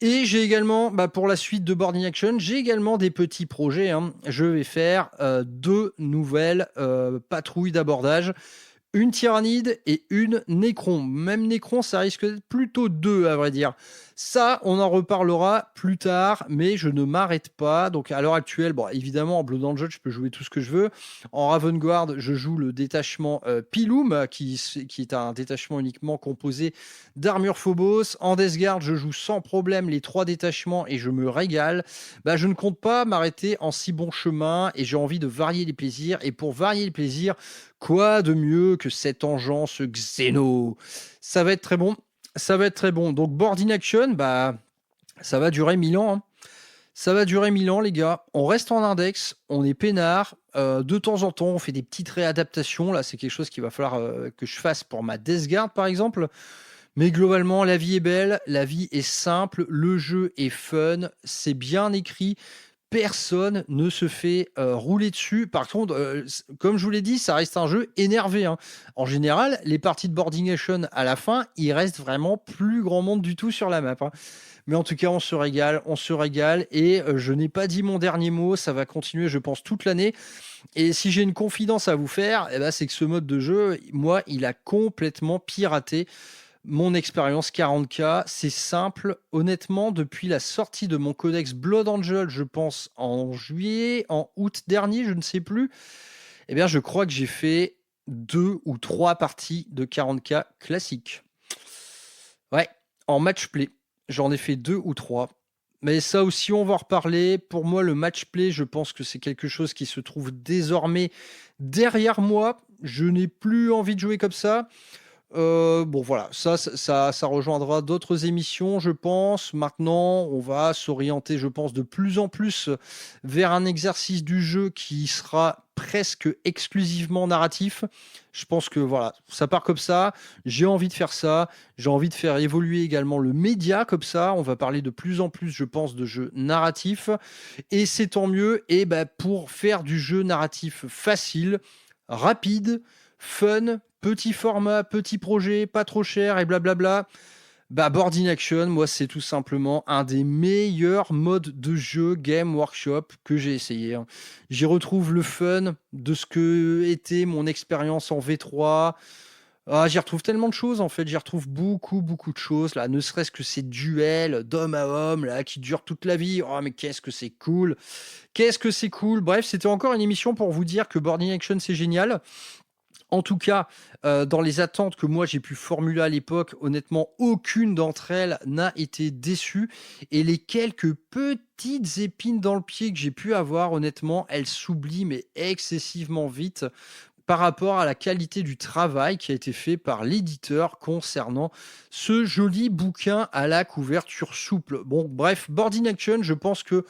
Et j'ai également, pour la suite de Boarding Action, j'ai également des petits projets, hein. Je vais faire 2 nouvelles patrouilles d'abordage. Une tyrannide et une Nécron. Même Nécron, ça risque d'être plutôt 2, à vrai dire. Ça, on en reparlera plus tard, mais je ne m'arrête pas. Donc, à l'heure actuelle, évidemment, en Blood Angel, je peux jouer tout ce que je veux. En Ravengard, je joue le détachement Pilum, qui est un détachement uniquement composé d'armure Phobos. En Deathguard, je joue sans problème les 3 détachements et je me régale. Je ne compte pas m'arrêter en si bon chemin et j'ai envie de varier les plaisirs. Et pour varier les plaisirs, quoi de mieux que cette engeance Xeno? Ça va être très bon. Ça va être très bon. Donc, Boarding Action, ça va durer 1000 ans, hein. Ça va durer 1000 ans, les gars. On reste en index, on est peinard, De temps en temps, on fait des petites réadaptations. Là, c'est quelque chose qu'il va falloir que je fasse pour ma Death Guard, par exemple. Mais globalement, la vie est belle, la vie est simple, le jeu est fun, c'est bien écrit. Personne ne se fait rouler dessus. Par contre, comme je vous l'ai dit, ça reste un jeu énervé, hein. En général, les parties de Boarding Action à la fin, il reste vraiment plus grand monde du tout sur la map, hein. Mais en tout cas, on se régale. Et je n'ai pas dit mon dernier mot, ça va continuer, je pense, toute l'année. Et si j'ai une confidence à vous faire, eh ben, c'est que ce mode de jeu, moi, il a complètement piraté mon expérience 40K. C'est simple, honnêtement, depuis la sortie de mon codex Blood Angel, je pense en juillet, en août dernier, je ne sais plus, eh bien, je crois que j'ai fait 2 ou 3 parties de 40K classique. Ouais, en match play, j'en ai fait 2 ou 3. Mais ça aussi, on va en reparler. Pour moi, le match play, je pense que c'est quelque chose qui se trouve désormais derrière moi. Je n'ai plus envie de jouer comme ça. Bon voilà, ça rejoindra d'autres émissions, je pense. Maintenant, on va s'orienter, je pense, de plus en plus vers un exercice du jeu qui sera presque exclusivement narratif. Je pense que voilà, ça part comme ça. J'ai envie de faire ça. J'ai envie de faire évoluer également le média comme ça. On va parler de plus en plus, je pense, de jeux narratifs. Et c'est tant mieux. Et ben, pour faire du jeu narratif facile, rapide, fun, petit format, petit projet, pas trop cher et blablabla, bah Boarding Action, moi c'est tout simplement un des meilleurs modes de jeu Game Workshop que j'ai essayé, hein. J'y retrouve le fun de ce que était mon expérience en V3. Ah, j'y retrouve tellement de choses en fait, j'y retrouve beaucoup de choses là, ne serait-ce que ces duels d'homme à homme là qui durent toute la vie. Oh mais qu'est-ce que c'est cool. Qu'est-ce que c'est cool. Bref, c'était encore une émission pour vous dire que Boarding Action c'est génial. En tout cas, dans les attentes que moi j'ai pu formuler à l'époque, honnêtement, aucune d'entre elles n'a été déçue. Et les quelques petites épines dans le pied que j'ai pu avoir, honnêtement, elles s'oublient mais excessivement vite par rapport à la qualité du travail qui a été fait par l'éditeur concernant ce joli bouquin à la couverture souple. Bon, bref, Boarding Action, je pense que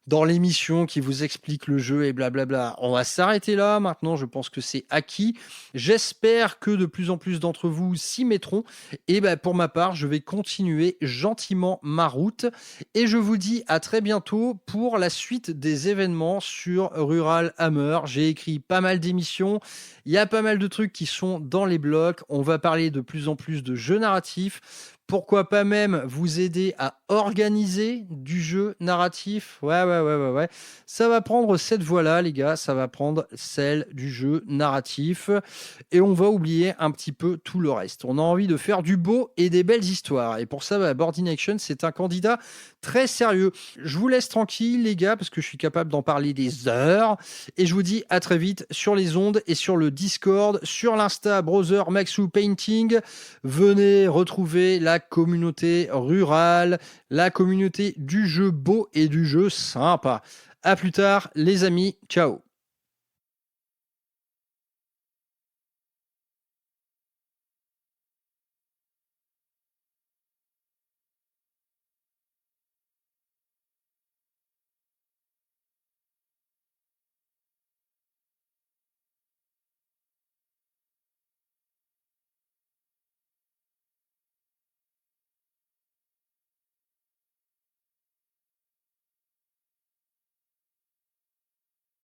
dans l'émission qui vous explique le jeu et blablabla. On va s'arrêter là. Maintenant, je pense que c'est acquis. J'espère que de plus en plus d'entre vous s'y mettront. Et ben, pour ma part, je vais continuer gentiment ma route. Et je vous dis à très bientôt pour la suite des événements sur Rural Hammer. J'ai écrit pas mal d'émissions. Il y a pas mal de trucs qui sont dans les blocs. On va parler de plus en plus de jeux narratifs. Pourquoi pas même vous aider à organiser du jeu narratif? Ouais. Ça va prendre cette voie-là, les gars. Ça va prendre celle du jeu narratif. Et on va oublier un petit peu tout le reste. On a envie de faire du beau et des belles histoires. Et pour ça, Boarding Action, c'est un candidat très sérieux. Je vous laisse tranquille, les gars, parce que je suis capable d'en parler des heures. Et je vous dis à très vite sur les ondes et sur le Discord, sur l'Insta Brother Maxou Painting. Venez retrouver la communauté rurale, la communauté du jeu beau et du jeu sympa. À plus tard, les amis. Ciao.